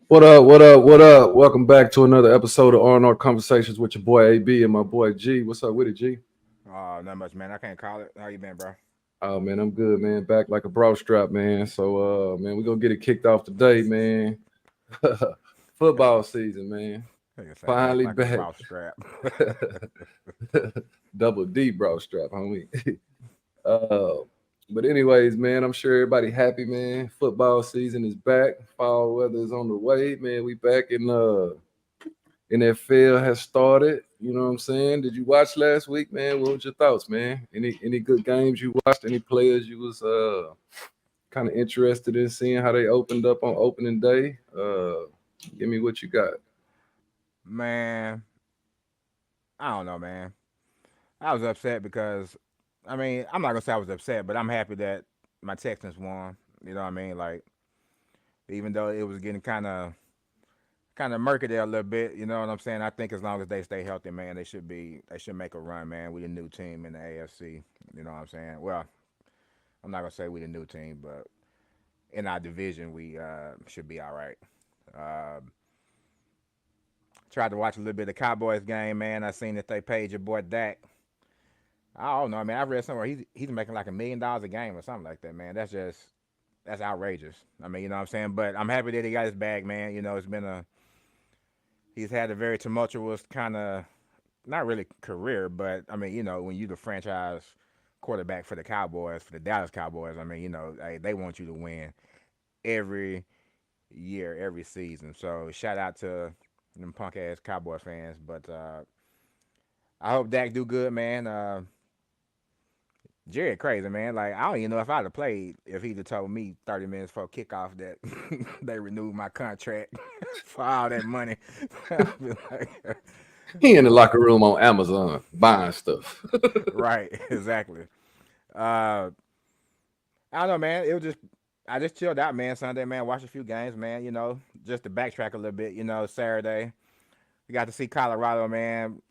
What up? What up? What up? Welcome back to another episode of RandRConversations with your boy AB and my boy G. What's up with it, G? Not much, man. I can't call it. How you been, bro? Oh man, I'm good, man. Back like a bra strap, man. So man, we're gonna get it kicked off today, man. Football season, man. Nigga say back Finally like a back. bra strap. Double D bra strap, homie. uh but anyways, man, I'm sure everybody happy, man. Football season is back. Fall weather is on the way, man. We back in NFL has started. You know what I'm saying? Did you watch last week, man? What was your thoughts, man? Any good games you watched? Any players you was kind of interested in seeing how they opened up on opening day? Give me what you got. Man, I don't know, man. I was upset because, I'm not gonna say I was upset, but I'm happy that my Texans won. You know what I mean? Like, even though it was getting kind of murky there a little bit, you know what I'm saying? I think as long as they stay healthy, man, they should make a run, man. We the new team in the AFC. You know what I'm saying? Well, I'm not gonna say we the new team, but in our division, we should be all right. Uh, Tried to watch a little bit of the Cowboys game, man. I seen that they paid your boy Dak. I don't know, man. I read somewhere he's making like $1 million a game or something like that, man. That's outrageous. I mean, you know what I'm saying? But I'm happy that he got his bag, man. You know, he's had a very tumultuous kind of not really career, but I mean, you know, when you the franchise quarterback for the Cowboys, for the Dallas Cowboys, I mean, you know, they want you to win every year, every season. So shout out to them punk ass Cowboy fans. But I hope Dak do good, man. Jerry crazy, man. Like I don't even know if I'd have played if he'd have told me 30 minutes before kickoff that they renewed my contract for all that money. I'd be like, He in the locker room on Amazon buying stuff. right, exactly. Uh, I don't know, man. I just chilled out, man. Sunday, man. Watched a few games, man. You know, just to backtrack a little bit. You know, Saturday we got to see Colorado, man,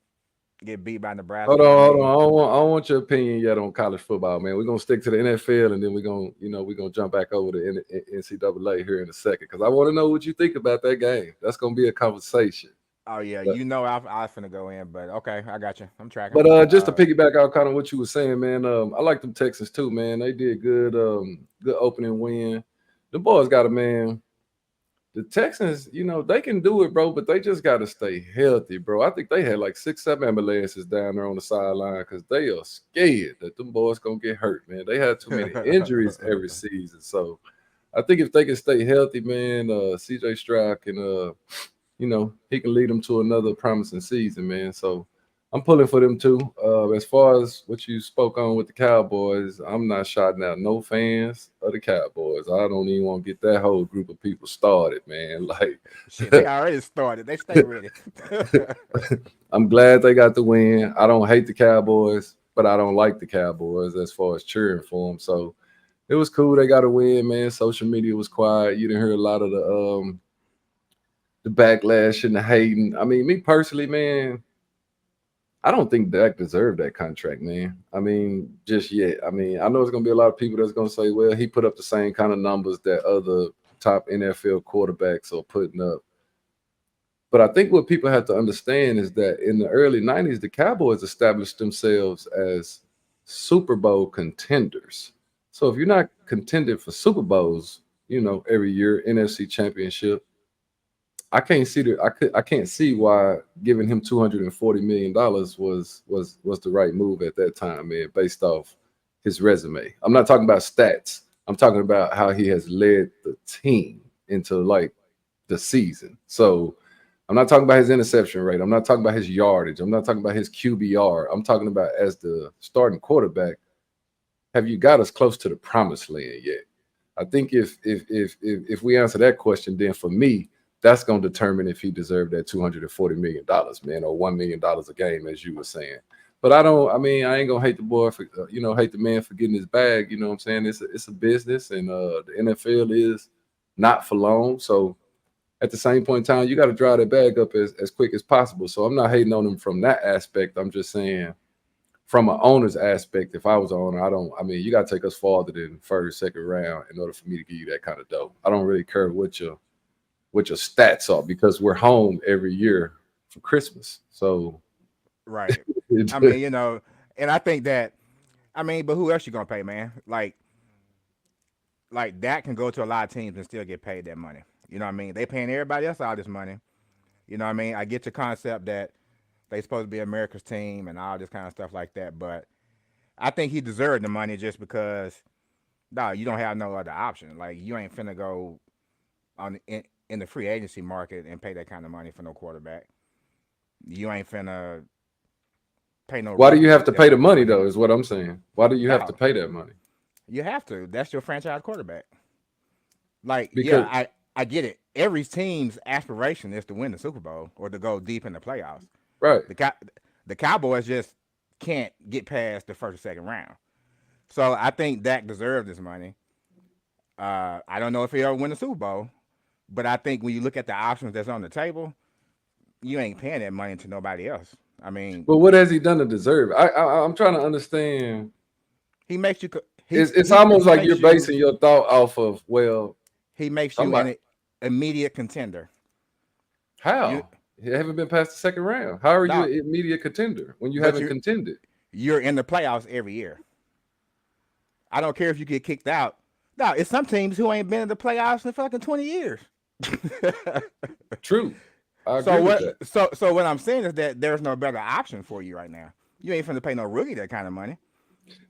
get beat by Hold Nebraska. I on, hold on. mean, I don't want your opinion yet on college football, man. We're gonna stick to the NFL, and then we're gonna jump back over to NCAA here in a second because I want to know what you think about that game. That's gonna be a conversation. oh yeah, But, you know I was finna go in, but okay, I got you. I'm tracking. just to piggyback out kind of what you were saying, man. I like them Texans too, man. They did good. Good opening win. The boys got a man. The Texans, they can do it, bro, but they just got to stay healthy, bro. I think they had like 6, 7 ambulances down there on the sideline because they are scared that them boys gonna get hurt, man. They had too many injuries every season, so I think if they can stay healthy, man, CJ Stroud can, he can lead them to another promising season, man. So I'm pulling for them too. As far as what you spoke on with the Cowboys, I'm not shouting out no fans of the Cowboys. I don't even want to get that whole group of people started, man. Like, Shit, they already started. They stay ready. I'm glad they got the win. I don't hate the Cowboys, but I don't like the Cowboys as far as cheering for them. So it was cool. They got a win, man. Social media was quiet. You didn't hear a lot of the backlash and the hating. I mean, me personally, man, I don't think Dak deserved that contract, man. I mean, just yet. I mean, I know it's gonna be a lot of people that's gonna say, well, he put up the same kind of numbers that other top NFL quarterbacks are putting up. But I think what people have to understand is that in the early 90s, the Cowboys established themselves as Super Bowl contenders. So if you're not contending for Super Bowls, every year, NFC championship, I can't see why giving him $240 million was the right move at that time, man, based off his resume. I'm not talking about stats. I'm talking about how he has led the team into like the season. So I'm not talking about his interception rate. I'm not talking about his yardage. I'm not talking about his QBR. I'm talking about as the starting quarterback. Have you got us close to the promised land yet? I think if we answer that question, then for me, that's going to determine if he deserved that $240 million, man, or $1 million a game, as you were saying. But I don't. I mean, I ain't gonna hate the boy for hate the man for getting his bag. You know what I'm saying? It's a business, and the NFL is not for long. So at the same point in time, you got to drive that bag up as quick as possible. So I'm not hating on him from that aspect. I'm just saying from an owner's aspect, if I was an owner, I mean, you got to take us farther than first, second round in order for me to give you that kind of dough. I don't really care what your stats are because we're home every year for Christmas. So Right. I mean, you know, and I think that, I mean, but who else you gonna pay, man? Like that can go to a lot of teams and still get paid that money. You know what I mean? They paying everybody else all this money. You know what I mean? I get your concept that they supposed to be America's team and all this kind of stuff like that, but I think he deserved the money just because, no, you don't have no other option. Like you ain't finna go on in the free agency market and pay that kind of money for no quarterback. You ain't finna pay no why do you rookie have to that pay the type of money money. though? Is what I'm saying. Why do you have to No, pay that money? you have to. That's your franchise quarterback. Like, yeah, Because I get it. Every team's aspiration is to win the Super Bowl or to go deep in the playoffs. right. The the Cowboys just can't get past the first or second round. So I think Dak deserved this money. I don't know if he'll win the Super Bowl, but I think when you look at the options that's on the table, you ain't paying that money to nobody else. I mean, But what has he done to deserve it? I'm trying to understand. he makes you It's almost he like you're makes you basing your thought off of, well, he makes you somebody an immediate contender. You how? You haven't been past the second round. How are you no, an immediate contender when you but haven't contended? you're in the playoffs every year. I don't care if you get kicked out. No, it's some teams who ain't been in the playoffs in fucking 20 years. True. I So agree with what? that. So what I'm saying is that there's no better option for you right now. You ain't finna pay no rookie that kind of money.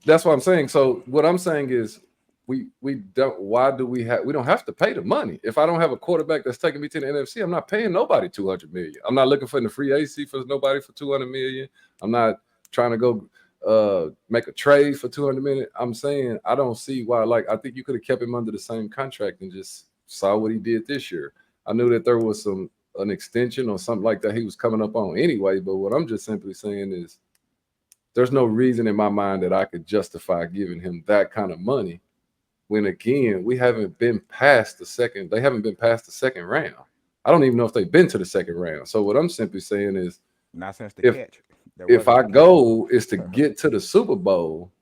That's what I'm saying. So what I'm saying is we don't why do we don't have to pay the money. If I don't have a quarterback that's taking me to the NFC, I'm not paying nobody 200 million. I'm not looking for in the free AC for nobody for 200 million. I'm not trying to go make a trade for 200 million. I'm saying I don't see why. Like I think you could have kept him under the same contract and just saw what he did this year. I knew that there was an extension or something like that he was coming up on anyway, but what I'm just simply saying is there's no reason in my mind that I could justify giving him that kind of money when again we haven't been past the second. They haven't been past the second round. I don't even know if they've been to the second round. So what I'm simply saying is Not since the if catch. There if wasn't our a catch. goal is to get to the Super Bowl,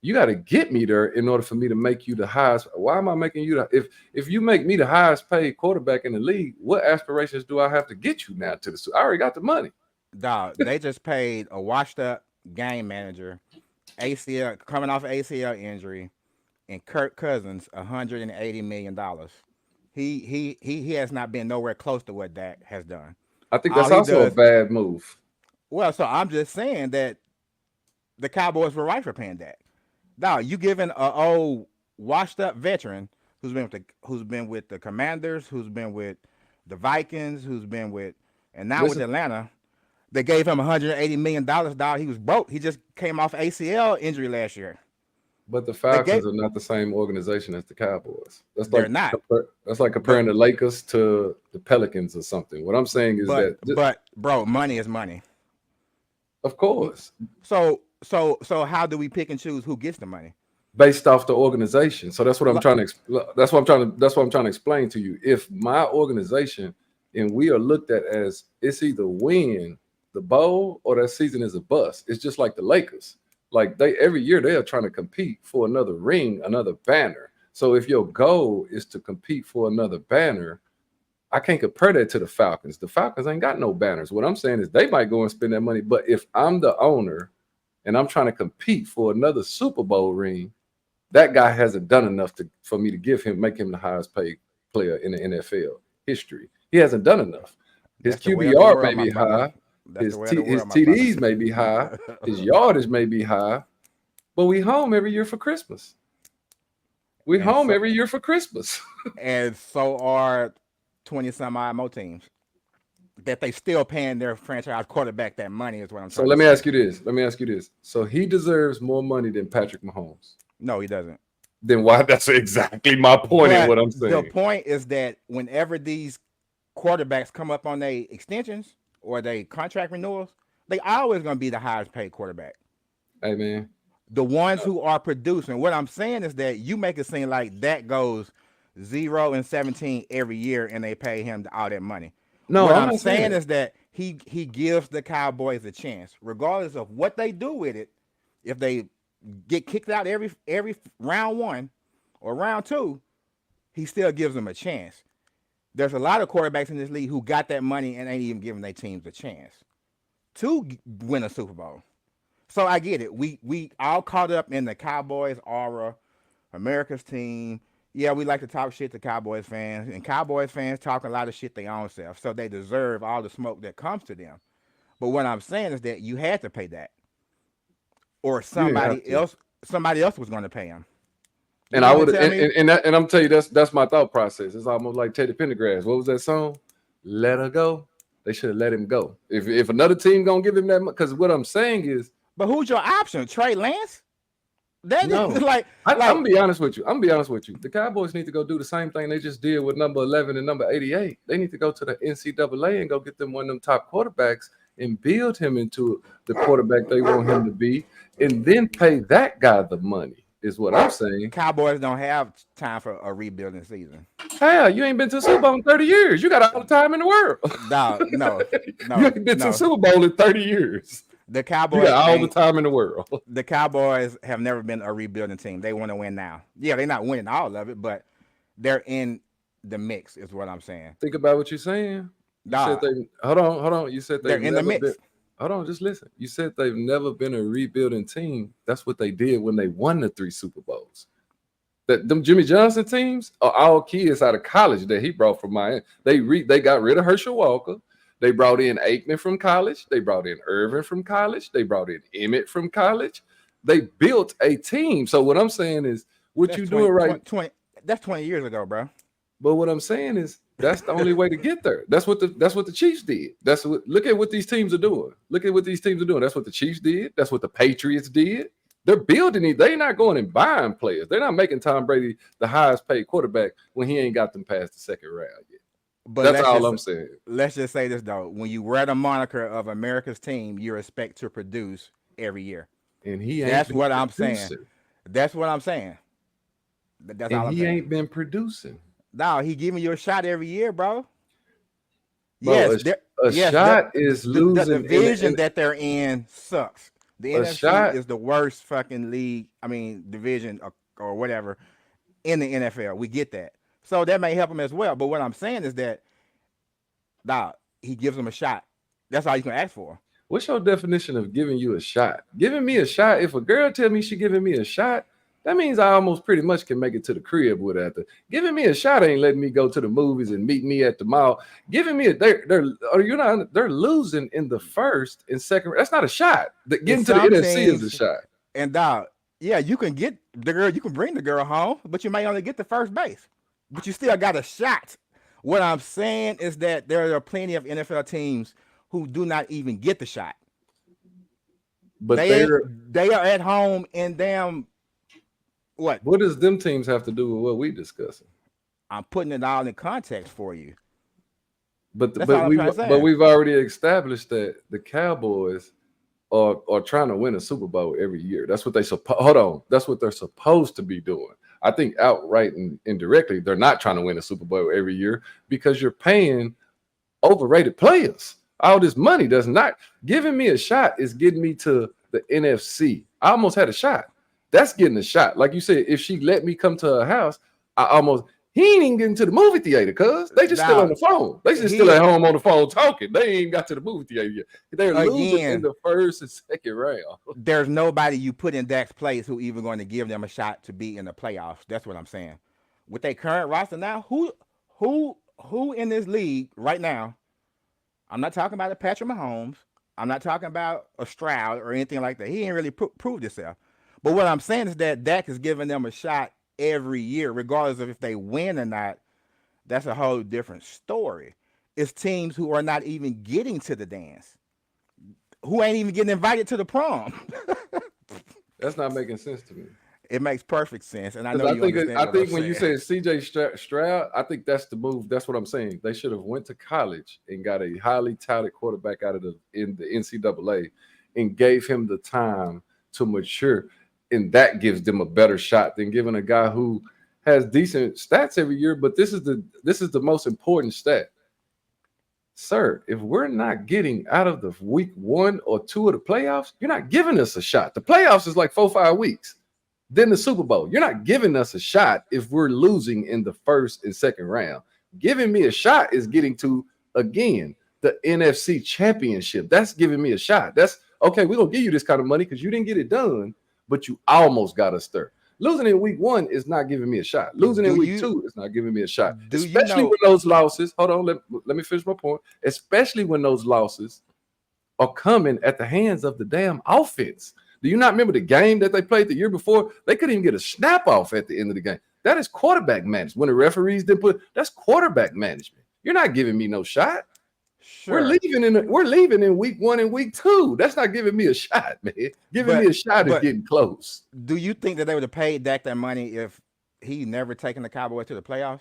you got to get me there in order for me to make you the highest. Why am I making you the if you make me the highest paid quarterback in the league, what aspirations do I have to get you now to the I already got the money. Dog, they just paid a washed up game manager, ACL coming off ACL injury, and Kirk Cousins $180 million. He has not been nowhere close to what Dak has done. I think All that's he also a does, bad move. well, so I'm just saying that the Cowboys were right for paying Dak. Dog, you giving a old washed up veteran who's been with the Commanders, who's been with the Vikings, who's been with and now with Listen, Atlanta. They gave him $180 million. Dog, he was broke. He just came off ACL injury last year. but the They gave Falcons are not the same organization as the Cowboys. they're not, That's like but comparing the Lakers to the Pelicans or something. What I'm saying is that, but bro, money is money. of course, So how do we pick and choose who gets the money? based off the organization. So that's what I'm Like, trying to. That's what I'm trying to explain to you. If my organization and we are looked at as it's either win the bowl or that season is a bust. It's just like the Lakers. Like they every year they are trying to compete for another ring, another banner. So if your goal is to compete for another banner, I can't compare that to the Falcons. The Falcons ain't got no banners. What I'm saying is they might go and spend that money. But if I'm the owner and I'm trying to compete for another Super Bowl ring, that guy hasn't done enough for me to make him the highest paid player in the NFL history. He hasn't done enough. His that's the way of the QBR may world, my be brother. high, That's the his way of the his world, my brother. TDs may be high, his yardage may be high, but we home every year for Christmas. We and home so every year for Christmas. and so are 20 some odd more teams that they still paying their franchise quarterback that money is what I'm So trying to let me say. ask you this. Let me ask you this. So he deserves more money than Patrick Mahomes. No, he doesn't. Then why? That's exactly my point in But what I'm the saying. point is that whenever these quarterbacks come up on their extensions or their contract renewals, they always going to be the highest paid quarterback. Hey man. The ones who are producing. What I'm saying is that you make it seem like that goes 0-17 every year, and they pay him all that money. No, What I'm I'm not saying saying it. is that he gives the Cowboys a chance, regardless of what they do with it. If they get kicked out every round one or round two, he still gives them a chance. There's a lot of quarterbacks in this league who got that money and ain't even giving their teams a chance to win a Super Bowl. So I get it. We all caught up in the Cowboys aura, America's team. Yeah, we like to talk shit to Cowboys fans, and Cowboys fans talk a lot of shit their own self, so they deserve all the smoke that comes to them. But what I'm saying is that you had to pay that, or You didn't have to. somebody else was going to pay them. You And I mean to would, tell me? and I'm telling you, that's my thought process. It's almost like Teddy Pendergrass. What was that song? Let her go. They should have let him go. If another team gonna give him that, because what I'm saying is, But who's your option? Trey Lance? That no. is like, I'm gonna be honest with you. The Cowboys need to go do the same thing they just did with number 11 and number 88. They need to go to the NCAA and go get them one of them top quarterbacks and build him into the quarterback they want him to be, and then pay that guy the money. Is what I'm saying. Cowboys don't have time for a rebuilding season. Hell, you ain't been to the Super Bowl in 30 years. You got all the time in the world. No. You ain't been to the Super Bowl in 30 years. The Cowboys You got all the time in the world. The Cowboys have never been a rebuilding team. They want to win now. Yeah, they're not winning all of it, but they're in the mix, is what I'm saying. Think about what you're saying. Nah, Hold on. You said they're in the mix. Hold on, just listen. You said they've never been a rebuilding team. That's what they did when they won the 3 Super Bowls. Them Jimmy Johnson teams are all kids out of college that he brought from Miami. They got rid of Herschel Walker. They brought in Aikman from college. They brought in Irvin from college. They brought in Emmett from college. They built a team. So what I'm saying is, what you doing right? 20, that's 20 years ago, bro. But what I'm saying is, that's the only way to get there. That's what the Chiefs did. Look at what these teams are doing. Look at what these teams are doing. That's what the Chiefs did. That's what the Patriots did. They're building it. They're not going and buying players. They're not making Tom Brady the highest paid quarterback when he ain't got them past the second round yet. But that's all I'm saying. Let's just say this though: when you wear the moniker of America's team, you expect to produce every year. And he ain't. That's what I'm saying. That's what I'm saying. That's all I'm saying. He ain't been producing. No, he giving you a shot every year, bro. Yes, a shot is losing. The division that they're in sucks. The NFC is the worst fucking league. I mean, division or whatever in the NFL. We get that, so that may help him as well. But what I'm saying is that, he gives him a shot. That's all you can ask for. What's your definition of giving you a shot? Giving me a shot. If a girl tell me she giving me a shot, that means I almost pretty much can make it to the crib with her. Giving me a shot ain't letting me go to the movies and meet me at the mall. Giving me they're losing in the first and second. That's not a shot. Getting to the NFC is a shot. And yeah, you can get the girl, you can bring the girl home, but you may only get the first base. But you still got a shot. What I'm saying is that there are plenty of NFL teams who do not even get the shot. But they are at home and damn. What does them teams have to do with what we discussing? I'm putting it all in context for you. But we've already established that the Cowboys are trying to win a Super Bowl every year. That's what That's what they're supposed to be doing. I think outright and indirectly, they're not trying to win a Super Bowl every year because you're paying overrated players. All this money does not. Giving me a shot is getting me to the NFC. I almost had a shot. That's getting a shot. Like you said, if she let me come to her house, he ain't even getting to the movie theater, cuz they just still on the phone. They just still at home on the phone talking. They ain't got to the movie theater yet. They're losing in the first and second round. There's nobody you put in Dak's place who even going to give them a shot to be in the playoffs. That's what I'm saying. With their current roster now, who in this league right now? I'm not talking about a Patrick Mahomes. I'm not talking about a Stroud or anything like that. He ain't really proved himself. But what I'm saying is that Dak is giving them a shot every year, regardless of if they win or not. That's a whole different story. It's teams who are not even getting to the dance, who ain't even getting invited to the prom. That's not making sense to me. It makes perfect sense, and I know you understand. I think when you say CJ Stroud, I think that's the move. That's what I'm saying. They should have went to college and got a highly touted quarterback out of in the NCAA and gave him the time to mature. And that gives them a better shot than giving a guy who has decent stats every year. But this is the most important stat. Sir, if we're not getting out of the week 1 or 2 of the playoffs, you're not giving us a shot. The playoffs is like 4-5 weeks. Then the Super Bowl. You're not giving us a shot if we're losing in the first and second round. Giving me a shot is getting to, again, the NFC championship. That's giving me a shot. That's okay. We're gonna give you this kind of money because you didn't get it done, but you almost got us there. Losing in week 1 is not giving me a shot. Losing in week 2 is not giving me a shot. Do you Especially know? when those losses, hold on, let me finish my point. Especially when those losses are coming at the hands of the damn offense. Do you not remember the game that they played the year before? They couldn't even get a snap off at the end of the game. That is quarterback management. When the referees didn't put, that's quarterback management. You're not giving me no shot. Sure. We're leaving in week 1 and week 2. That's not giving me a shot, man. Giving me a shot is getting close. Do you think that they would have paid Dak that money if he never taken the Cowboys to the playoffs?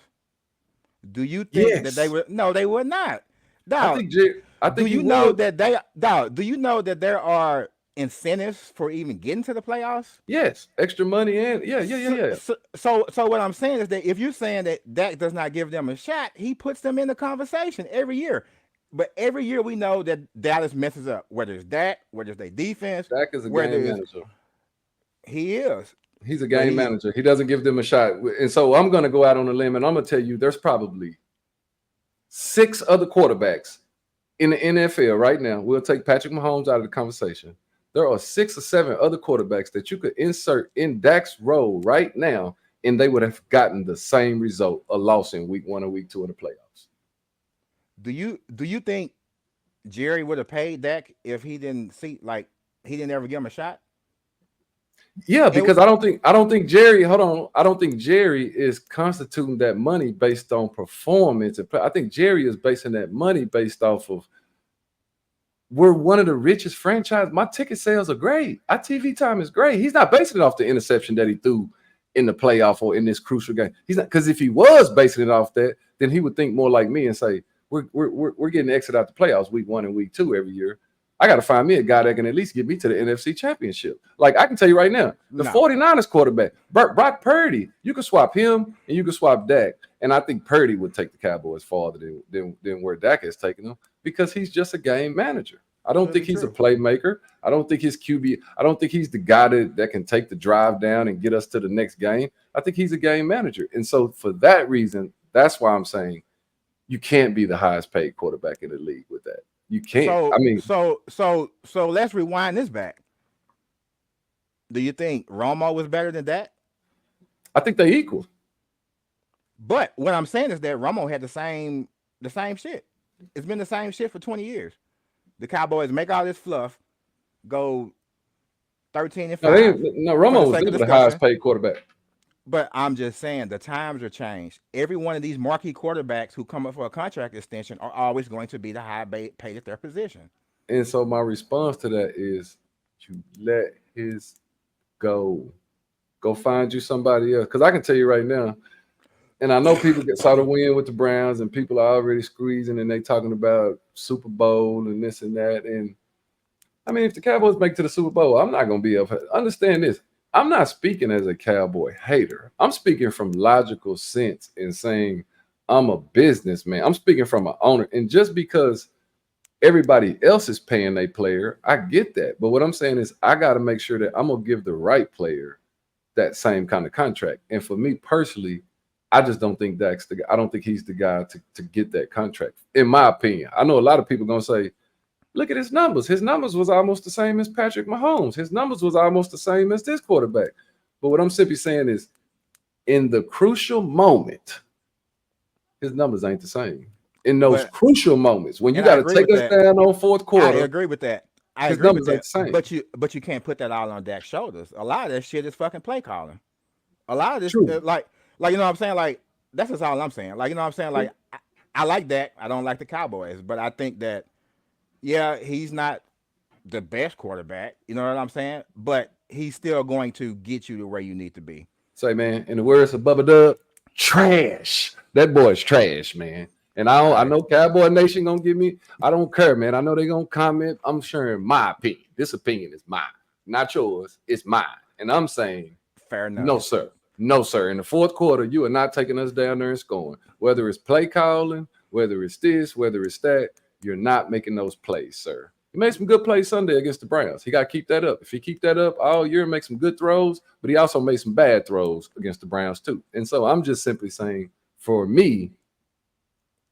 Do you think that they would? No, they would not. Dog, do you know that there are incentives for even getting to the playoffs? Yes, extra money and yeah. So what I'm saying is that if you're saying that Dak does not give them a shot, he puts them in the conversation every year. But every year we know that Dallas messes up, whether it's Dak, whether it's their defense. Dak is a game manager. He is. He's a game manager. He doesn't give them a shot. And so I'm going to go out on a limb and I'm going to tell you there's probably 6 other quarterbacks in the NFL right now. We'll take Patrick Mahomes out of the conversation. There are 6 or 7 other quarterbacks that you could insert in Dak's role right now, and they would have gotten the same result, a loss in week 1 or week 2 in the playoffs. Do you think Jerry would have paid Dak if he didn't ever give him a shot? Yeah, because I don't think Jerry. Hold on, I don't think Jerry is constituting that money based on performance. I think Jerry is basing that money based off of we're one of the richest franchises. My ticket sales are great. Our TV time is great. He's not basing it off the interception that he threw in the playoff or in this crucial game. He's not, because if he was basing it off that, then he would think more like me and say we're getting exit out the playoffs week 1 and week 2 every year. I got to find me a guy that can at least get me to the NFC Championship. Like I can tell you right now, the 49ers quarterback, Brock Purdy, you can swap him and you can swap Dak. And I think Purdy would take the Cowboys farther than where Dak has taken them because he's just a game manager. I don't think he's a playmaker. I don't think his QB, I don't think he's the guy that can take the drive down and get us to the next game. I think he's a game manager. And so for that reason, that's why I'm saying you can't be the highest paid quarterback in the league with that. You can't. So let's rewind this back. Do you think Romo was better than that? I think they equal. But what I'm saying is that Romo had the same shit. It's been the same shit for 20 years. The Cowboys make all this fluff, go 13-5. No, Romo was the highest paid quarterback. But I'm just saying the times are changed. Every one of these marquee quarterbacks who come up for a contract extension are always going to be the high paid at their position. And so my response to that is to let his go. Go find you somebody else. Because I can tell you right now, and I know people saw the win with the Browns and people are already squeezing and they talking about Super Bowl and this and that. And I mean, if the Cowboys make it to the Super Bowl, I'm not going to be able to understand this. I'm not speaking as a Cowboy hater. I'm speaking from logical sense and saying I'm a businessman. I'm speaking from an owner. And just because everybody else is paying their player, I get that. But what I'm saying is I got to make sure that I'm going to give the right player that same kind of contract. And for me personally, I just don't think Dak's the guy. I don't think he's the guy to get that contract, in my opinion. I know a lot of people going to say, look at his numbers. His numbers was almost the same as Patrick Mahomes. His numbers was almost the same as this quarterback. But what I'm simply saying is, in the crucial moment, his numbers ain't the same. In those crucial moments, when you got to take us down on fourth quarter. I agree with that. His numbers ain't the same. But you can't put that all on Dak's shoulders. A lot of that shit is fucking play calling. A lot of this, like you know what I'm saying? Like, that's just all I'm saying. Like, you know what I'm saying? Like, I like Dak. I don't like the Cowboys. But I think that, yeah, he's not the best quarterback, you know what I'm saying? But he's still going to get you to where you need to be. Say, man, in the words of Bubba Dub, trash. That boy's trash, man. And I know Cowboy Nation gonna give me. I don't care, man. I know they gonna comment. I'm sharing my opinion. This opinion is mine, not yours. It's mine. And I'm saying, fair enough. No, sir. No, sir. In the fourth quarter, you are not taking us down there and scoring. Whether it's play calling, whether it's this, whether it's that. You're not making those plays, sir. He made some good plays Sunday against the Browns. He got to keep that up. If he keep that up all year, make some good throws, but he also made some bad throws against the Browns too. And so I'm just simply saying, for me,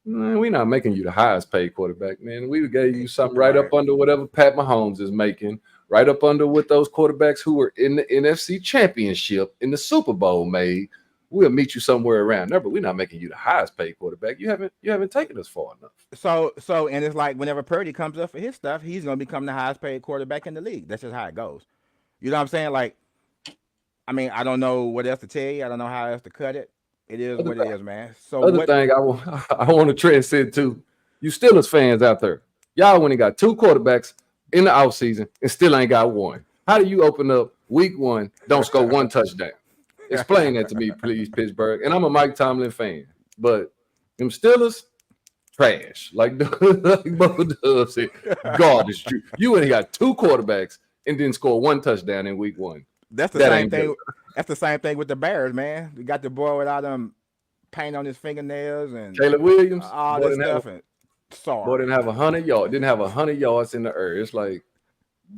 Man, we not making you the highest paid quarterback, man. We gave you something right Right. up under whatever Pat Mahomes is making, right up under what those quarterbacks who were in the NFC Championship in the Super Bowl made. We'll meet you somewhere around there, but we're not making you the highest paid quarterback. You haven't taken us far enough. So and it's like whenever Purdy comes up for his stuff, he's gonna become the highest paid quarterback in the league. That's just how it goes. You know what I'm saying? Like, I mean, I don't know what else to tell you. I don't know how else to cut it. It is Other what it thing, is, man. So other what? thing I want I want to transcend to you Steelers fans out there. Y'all went and got two quarterbacks in the offseason and still ain't got one. How do you open up week one, don't score one touchdown? Explain that to me, please, Pittsburgh. And I'm a Mike Tomlin fan, but them Steelers, trash. Like, like Bo Dub said, garbage. You ain't got two quarterbacks and didn't score one touchdown in week one. That's the That same ain't good. thing. That's the same thing with the Bears, man. We got the boy without them paint on his fingernails and Caleb Williams, all boy this didn't have stuff. And boy sorry. didn't have 100 yards, didn't have 100 yards in the air. It's like,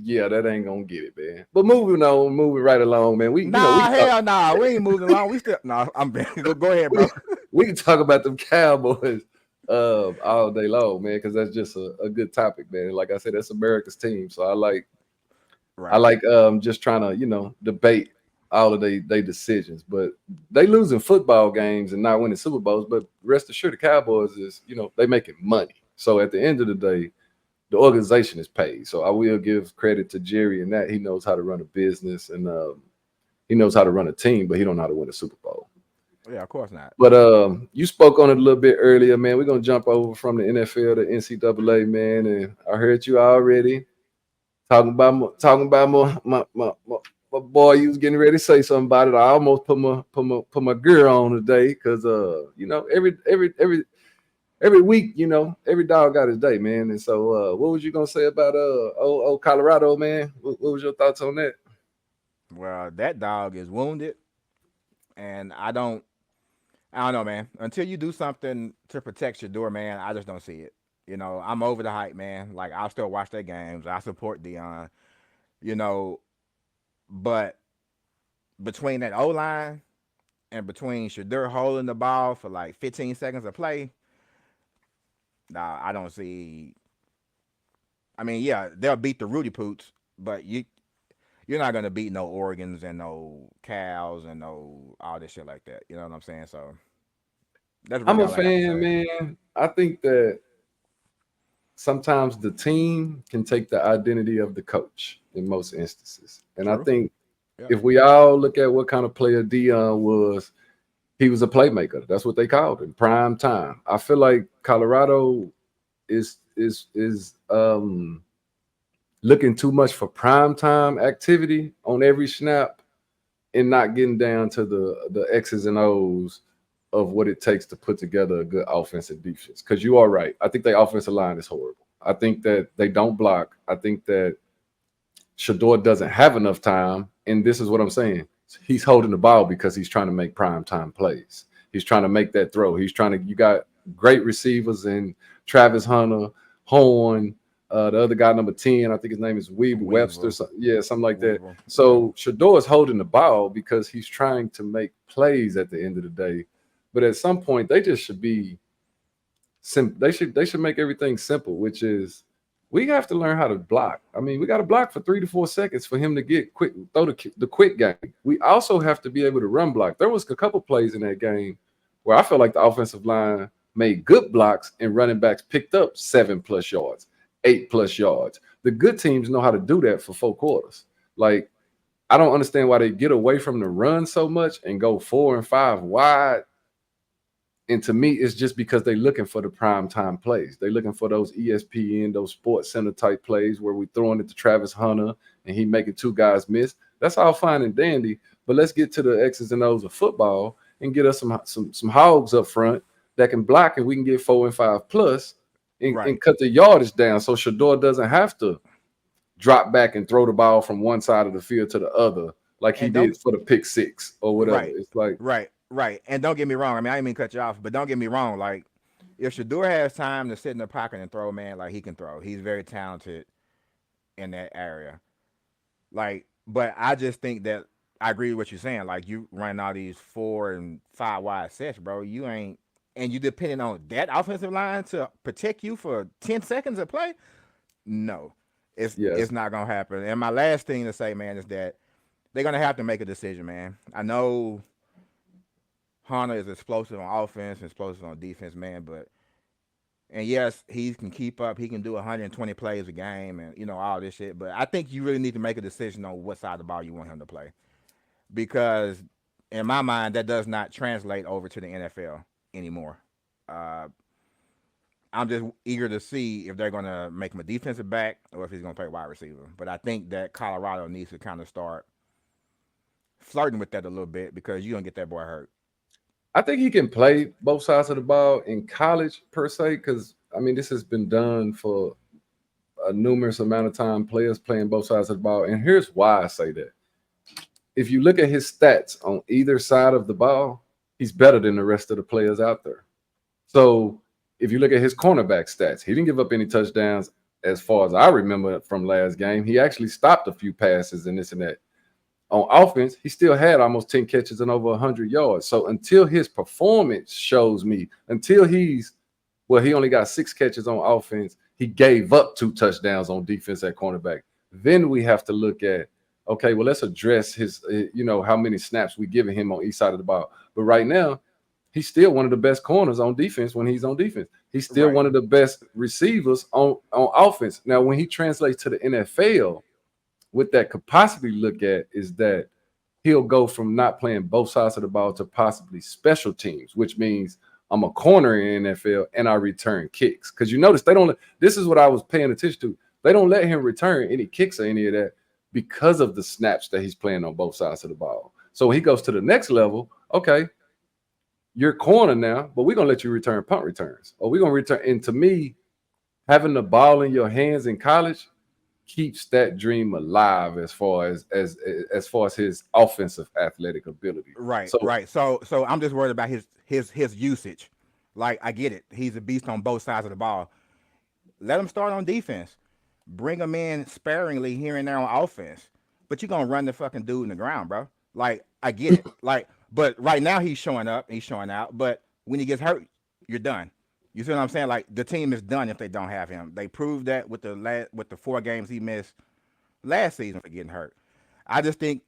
yeah, that ain't gonna get it, man. But moving on, moving right along, man. We Nah, can talk hell nah. We ain't moving along. We still nah. I'm go ahead, we, bro. we can talk about them Cowboys all day long, man, because that's just a good topic, man. Like I said, that's America's team. So I Right. like just trying to, debate all of they decisions. But they losing football games and not winning Super Bowls. But rest assured the Cowboys is, they making money. So at the end of the day, the organization is paid. So I will give credit to Jerry in that he knows how to run a business and he knows how to run a team, but he don't know how to win a Super Bowl. Yeah, of course not. But you spoke on it a little bit earlier, man. We're gonna jump over from the NFL to NCAA, man. And I heard you already talking about my boy. You was getting ready to say something about it. I almost put my gear on today because every week, every dog got his day, man. And so, what was you gonna say about old Colorado, man? What was your thoughts on that? Well, that dog is wounded, and I don't know, man. Until you do something to protect your door, man, I just don't see it. You know, I'm over the hype, man. Like I'll still watch their games. I support Dion. You know, but between that O line and between Shadur holding the ball for like 15 seconds of play, nah, I don't see. I mean, yeah, they'll beat the Rudy Poots, but you're not gonna beat no Oregons and no Cows and no all this shit like that. You know what I'm saying? So that's I'm really a all I got to fan, say. man. I think that sometimes the team can take the identity of the coach in most instances, and I True. think Yeah. if we all look at what kind of player Dion was, he was a playmaker. That's what they called him, prime time. I feel like Colorado is looking too much for prime time activity on every snap and not getting down to the X's and O's of what it takes to put together a good offensive defense. Because you are right. I think the offensive line is horrible. I think that they don't block. I think that Shador doesn't have enough time. And this is what I'm saying. He's holding the ball because he's trying to make prime time plays. He's trying to make that throw. You got great receivers in Travis Hunter, Horn, the other guy, number 10, I think his name is Webster. Weaver. Yeah, something like that. Weaver. Yeah. So Shador is holding the ball because he's trying to make plays at the end of the day. But at some point, they just should be they should make everything simple, which is we have to learn how to block. I mean, we got to block for 3 to 4 seconds for him to get quick, throw the quick game. We also have to be able to run block. There was a couple plays in that game where I felt like the offensive line made good blocks and running backs picked up 7+ yards, 8+ yards. The good teams know how to do that for 4 quarters. Like, I don't understand why they get away from the run so much and go 4 and 5 wide. And to me, it's just because they're looking for the prime time plays. They're looking for those ESPN, those Sports Center type plays where we throwing it to Travis Hunter and he making two guys miss. That's all fine and dandy. But let's get to the X's and O's of football and get us some hogs up front that can block and we can get 4 and 5 plus Right. and cut the yardage down so Shador doesn't have to drop back and throw the ball from one side of the field to the other like he And don't did for the pick six or whatever. right, It's like, right. And don't get me wrong. I mean, I didn't mean to cut you off, but don't get me wrong. Like, if Shador has time to sit in the pocket and throw, man, like he can throw. He's very talented in that area. Like, but I just think that I agree with what you're saying. Like, you running all these 4 and 5 wide sets, bro. You ain't. and you depending on that offensive line to protect you for 10 seconds of play, no, it's Yes. not gonna happen. And my last thing to say, man, is that they're gonna have to make a decision, man. I know Hunter is explosive on offense, explosive on defense, man, but and yes, he can keep up. He can do 120 plays a game, and all this shit. But I think you really need to make a decision on what side of the ball you want him to play, because in my mind, that does not translate over to the NFL anymore. Uh, I'm just eager to see if they're going to make him a defensive back or if he's going to play wide receiver. But I think that Colorado needs to kind of start flirting with that a little bit, because you're going to get that boy hurt. I think he can play both sides of the ball in college per se, because I mean this has been done for a numerous amount of time. Players playing both sides of the ball, and here's why I say that. If you look at his stats on either side of the ball, he's better than the rest of the players out there. So if you look at his cornerback stats, he didn't give up any touchdowns as far as I remember from last game. He actually stopped a few passes and this and that. On offense, he still had almost 10 catches and over 100 yards. So until his performance shows me, he only got 6 catches on offense. He gave up 2 touchdowns on defense at cornerback. Then we have to look at, okay, well, let's address his, how many snaps we giving him on each side of the ball. But right now, he's still one of the best corners on defense when he's on defense. He's still one of the best receivers on offense. Now, when he translates to the NFL, what that could possibly look at is that he'll go from not playing both sides of the ball to possibly special teams, which means I'm a corner in the NFL and I return kicks. Because you notice this is what I was paying attention to. They don't let him return any kicks or any of that because of the snaps that he's playing on both sides of the ball. So when he goes to the next level, okay, you're corner now, but we're going to let you return punt returns. Or we're going to return. And to me, having the ball in your hands in college keeps that dream alive as far as his offensive athletic ability. Right. So I'm just worried about his usage. Like, I get it. He's a beast on both sides of the ball. Let him start on defense. Bring him in sparingly here and there on offense. But you're going to run the fucking dude in the ground, bro. Like, I get it. But right now he's showing up, he's showing out. But when he gets hurt, you're done. You see what I'm saying? Like, the team is done if they don't have him. They proved that with the 4 games he missed last season for getting hurt. I just think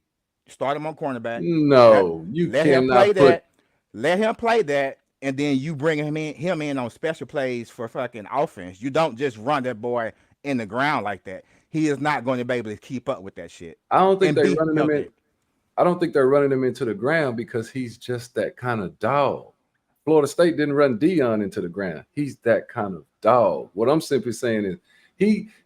start him on cornerback. No, let him play that. Let him play that, and then you bring him in on special plays for fucking offense. You don't just run that boy in the ground like that. He is not going to be able to keep up with that shit. I don't think they're running him in. I don't think they're running him into the ground because he's just that kind of dog. Florida State didn't run Deion into the ground. He's that kind of dog. What I'm simply saying is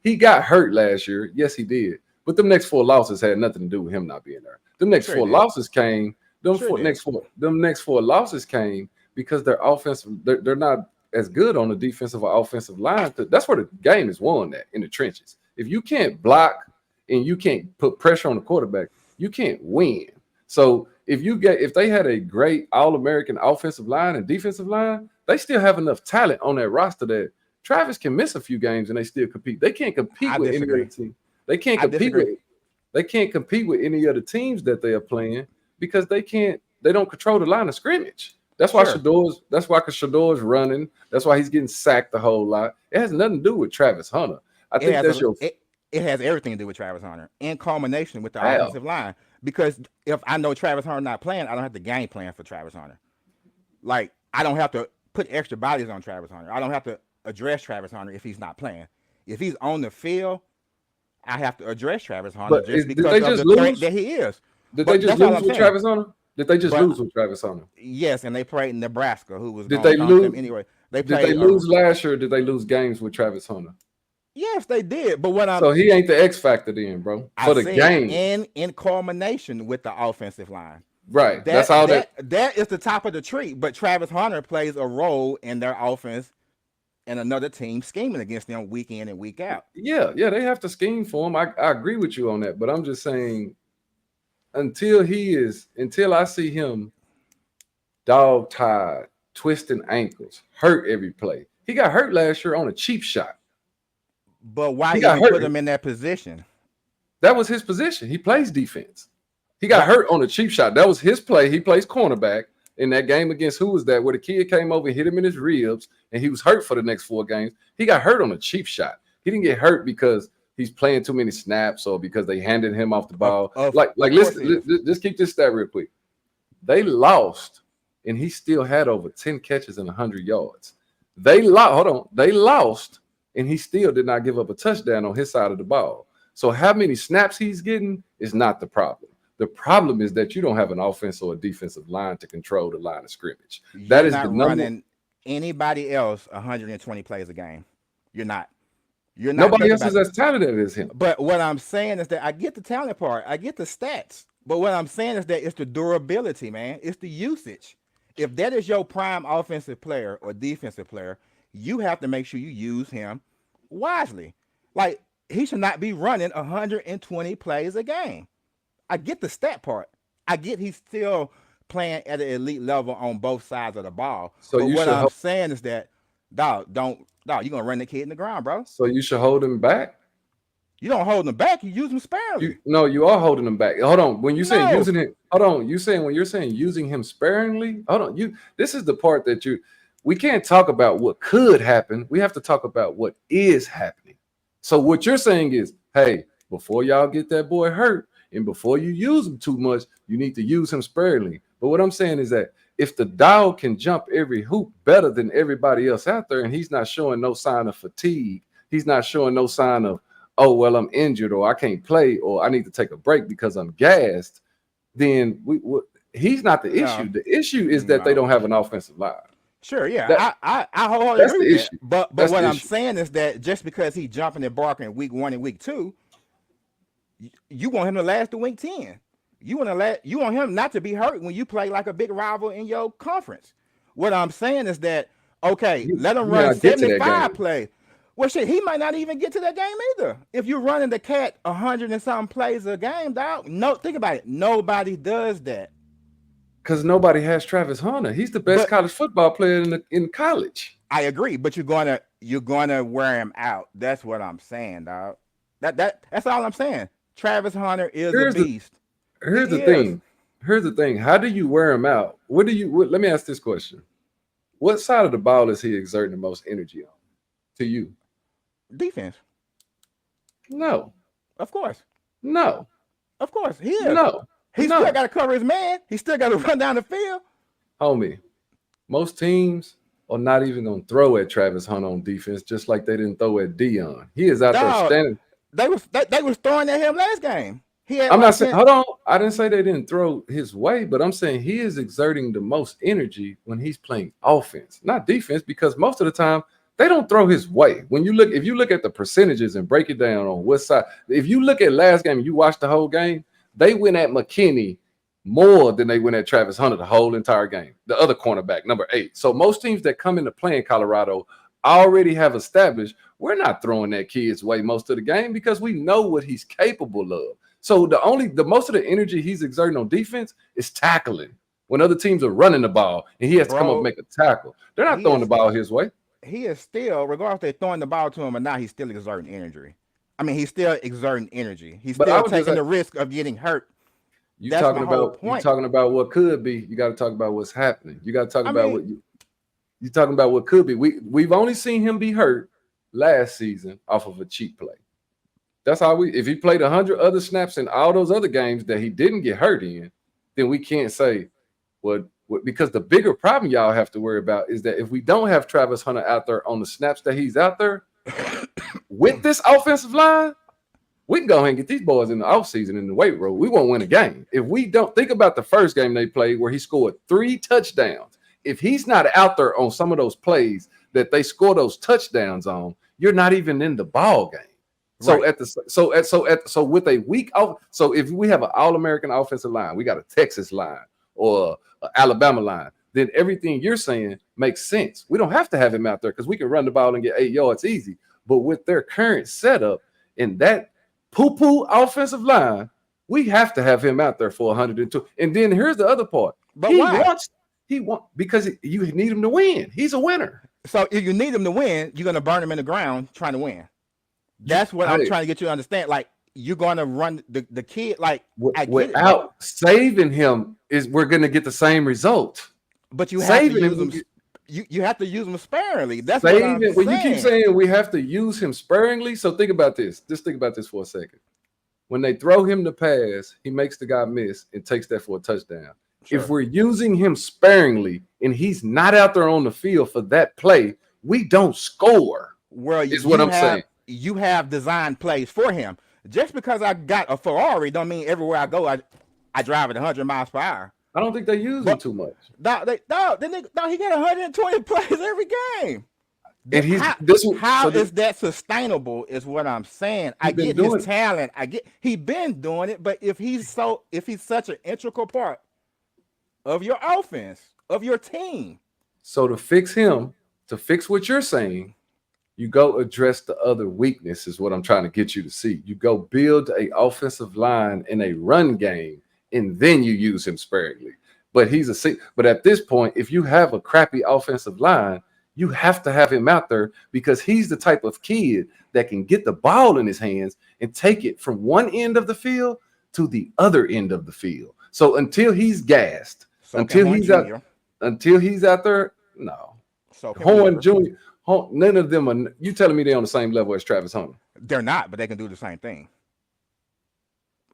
he got hurt last year. Yes, he did. But them next 4 losses had nothing to do with him not being there. Them next 4 losses came. Them next four losses came because their offensive, they're not as good on the defensive or offensive line. That's where the game is won at, in the trenches. If you can't block and you can't put pressure on the quarterback, you can't win. So if they had a great All-American offensive line and defensive line, they still have enough talent on that roster that Travis can miss a few games and they still compete. They can't compete with any other team. They can't compete with any other teams that they are playing because they don't control the line of scrimmage. That's why Shador's running. That's why he's getting sacked a whole lot. It has nothing to do with Travis Hunter. It has everything to do with Travis Hunter in culmination with the offensive line. Because if I know Travis Hunter not playing, I don't have to game plan for Travis Hunter. Like, I don't have to put extra bodies on Travis Hunter. I don't have to address Travis Hunter if he's not playing. If he's on the field, I have to address Travis Hunter because of the threat that he is. Did they just lose with Travis Hunter? Did they just lose with Travis Hunter? Yes, and they played Nebraska, who was did they lose them anyway. Did they lose last year? Or did they lose games with Travis Hunter? Yes, they did. But so he ain't the X factor then, bro. For the game, in culmination with the offensive line, right? That is the top of the tree. But Travis Hunter plays a role in their offense and another team scheming against them week in and week out. Yeah, they have to scheme for him. I agree with you on that. But I'm just saying, until I see him dog tied, twisting ankles, hurt every play. He got hurt last year on a cheap shot. But why did you put him in that position? That was his position. He plays defense. He got hurt on a cheap shot. That was his play. He plays cornerback. in that game against who was that? Where the kid came over and hit him in his ribs, and he was hurt for the next 4 games. He got hurt on a cheap shot. He didn't get hurt because he's playing too many snaps or because they handed him off the ball. Like listen, just keep this stat real quick. They lost, and he still had over 10 catches and 100 yards. They lost, and he still did not give up a touchdown on his side of the ball. So how many snaps he's getting is not the problem. The problem is that you don't have an offensive or a defensive line to control the line of scrimmage. That is the number. Running anybody else 120 plays a game. You're not. Nobody else is as talented as him. But what I'm saying is that I get the talent part. I get the stats. But what I'm saying is that it's the durability, man. It's the usage. If that is your prime offensive player or defensive player, you have to make sure you use him wisely. Like, he should not be running 120 plays a game. I get the stat part. I get he's still playing at an elite level on both sides of the ball. So but what I'm saying is that, dog, you're gonna run the kid in the ground, bro. So you should hold him back. You don't hold him back. You use him sparingly. You are holding him back. Hold on. When you say using it, hold on. When you're saying using him sparingly, hold on. This is the part that we can't talk about what could happen. We have to talk about what is happening. So what you're saying is, hey, before y'all get that boy hurt and before you use him too much, you need to use him sparingly. But what I'm saying is that if the dog can jump every hoop better than everybody else out there, and he's not showing no sign of fatigue, he's not showing no sign of, oh, well, I'm injured or I can't play or I need to take a break because I'm gassed, then he's not the issue. The issue is that they don't have an offensive line. Sure, yeah, I wholeheartedly agree with that. But what I'm saying is that just because he's jumping and barking in week 1 and week 2, you want him to last to week 10. You want him not to be hurt when you play like a big rival in your conference. What I'm saying is that, okay, let him run 75 plays. Well, shit, he might not even get to that game either. If you're running the cat 100 and something plays a game, dog. No, think about it. Nobody does that. Because nobody has Travis Hunter. He's the best college football player in college. I agree, but you're gonna wear him out. That's what I'm saying, dog. That's all I'm saying. Travis Hunter is a beast. Here's the thing. How do you wear him out? Let me ask this question. What side of the ball is he exerting the most energy on to you? Defense. No. Of course. No. Of course. He is. No. He still got to cover his man. He still got to run down the field. Homie, most teams are not even going to throw at Travis Hunter on defense, just like they didn't throw at Dion. He is out there standing. They was throwing at him last game. I'm not saying, hold on. I didn't say they didn't throw his way, but I'm saying he is exerting the most energy when he's playing offense, not defense, because most of the time they don't throw his way. If you look at the percentages and break it down on what side, if you look at last game and you watch the whole game, they went at McKinney more than they went at Travis Hunter the whole entire game, the other cornerback, number 8. So most teams that come into play in Colorado already have established we're not throwing that kid's way most of the game because we know what he's capable of. So the most of the energy he's exerting on defense is tackling when other teams are running the ball and he has to come up and make a tackle. They're not throwing the ball his way. He is still, regardless if they're throwing the ball to him or not, he's still exerting energy. I mean, he's still exerting energy. He's still taking the risk of getting hurt. You're talking about what could be. You got to talk about what's happening. You got to talk about what you're talking about what could be. We've only seen him be hurt last season off of a cheap play. That's how if he played 100 other snaps in all those other games that he didn't get hurt in, then we can't say what because the bigger problem y'all have to worry about is that if we don't have Travis Hunter out there on the snaps that he's out there with this offensive line, we can go ahead and get these boys in the offseason in the weight room. We won't win a game. If we don't think about the first game they played where he scored 3 touchdowns, if he's not out there on some of those plays that they score those touchdowns on, you're not even in the ball game. So right. So with a weak so if we have an All-American offensive line, we got a Texas line or an Alabama line, then everything you're saying makes sense. We don't have to have him out there because we can run the ball and get 8 yards easy. But with their current setup in that poo-poo offensive line, we have to have him out there for 102. And then here's the other part. But why? Because you need him to win. He's a winner. So if you need him to win, you're going to burn him in the ground trying to win. That's what I'm trying to get you to understand. Like, you're going to run the kid like without saving him we're going to get the same result. But you have to Saving use him, them. You have to use them sparingly. That's what I'm saving. When you keep saying. saying we have to use him sparingly, so think about this. Just think about this for a second. When they throw him the pass, he makes the guy miss and takes that for a touchdown. If Sure. we're using him sparingly and he's not out there on the field for that play, we don't score. Well, Is what I'm saying. you have designed plays for him. Just because I got a Ferrari don't mean everywhere I go I drive at 100 miles per hour. I don't think they use him But too much. he got 120 plays every game. And he's How is that sustainable? Is what I'm saying. I get his talent. He been doing it, but if he's such an integral part of your offense, of your team. So to fix him, to fix what you're saying, you go address the other weakness is what I'm trying to get you to see. You go build a offensive line in a run game, and then you use him sparingly. But at this point, if you have a crappy offensive line, you have to have him out there because he's the type of kid that can get the ball in his hands and take it from one end of the field to the other end of the field. So until he's gassed, until he's out there, no. So Horn Jr., none of them are. You telling me they're on the same level as Travis Hunter? They're not, but they can do the same thing.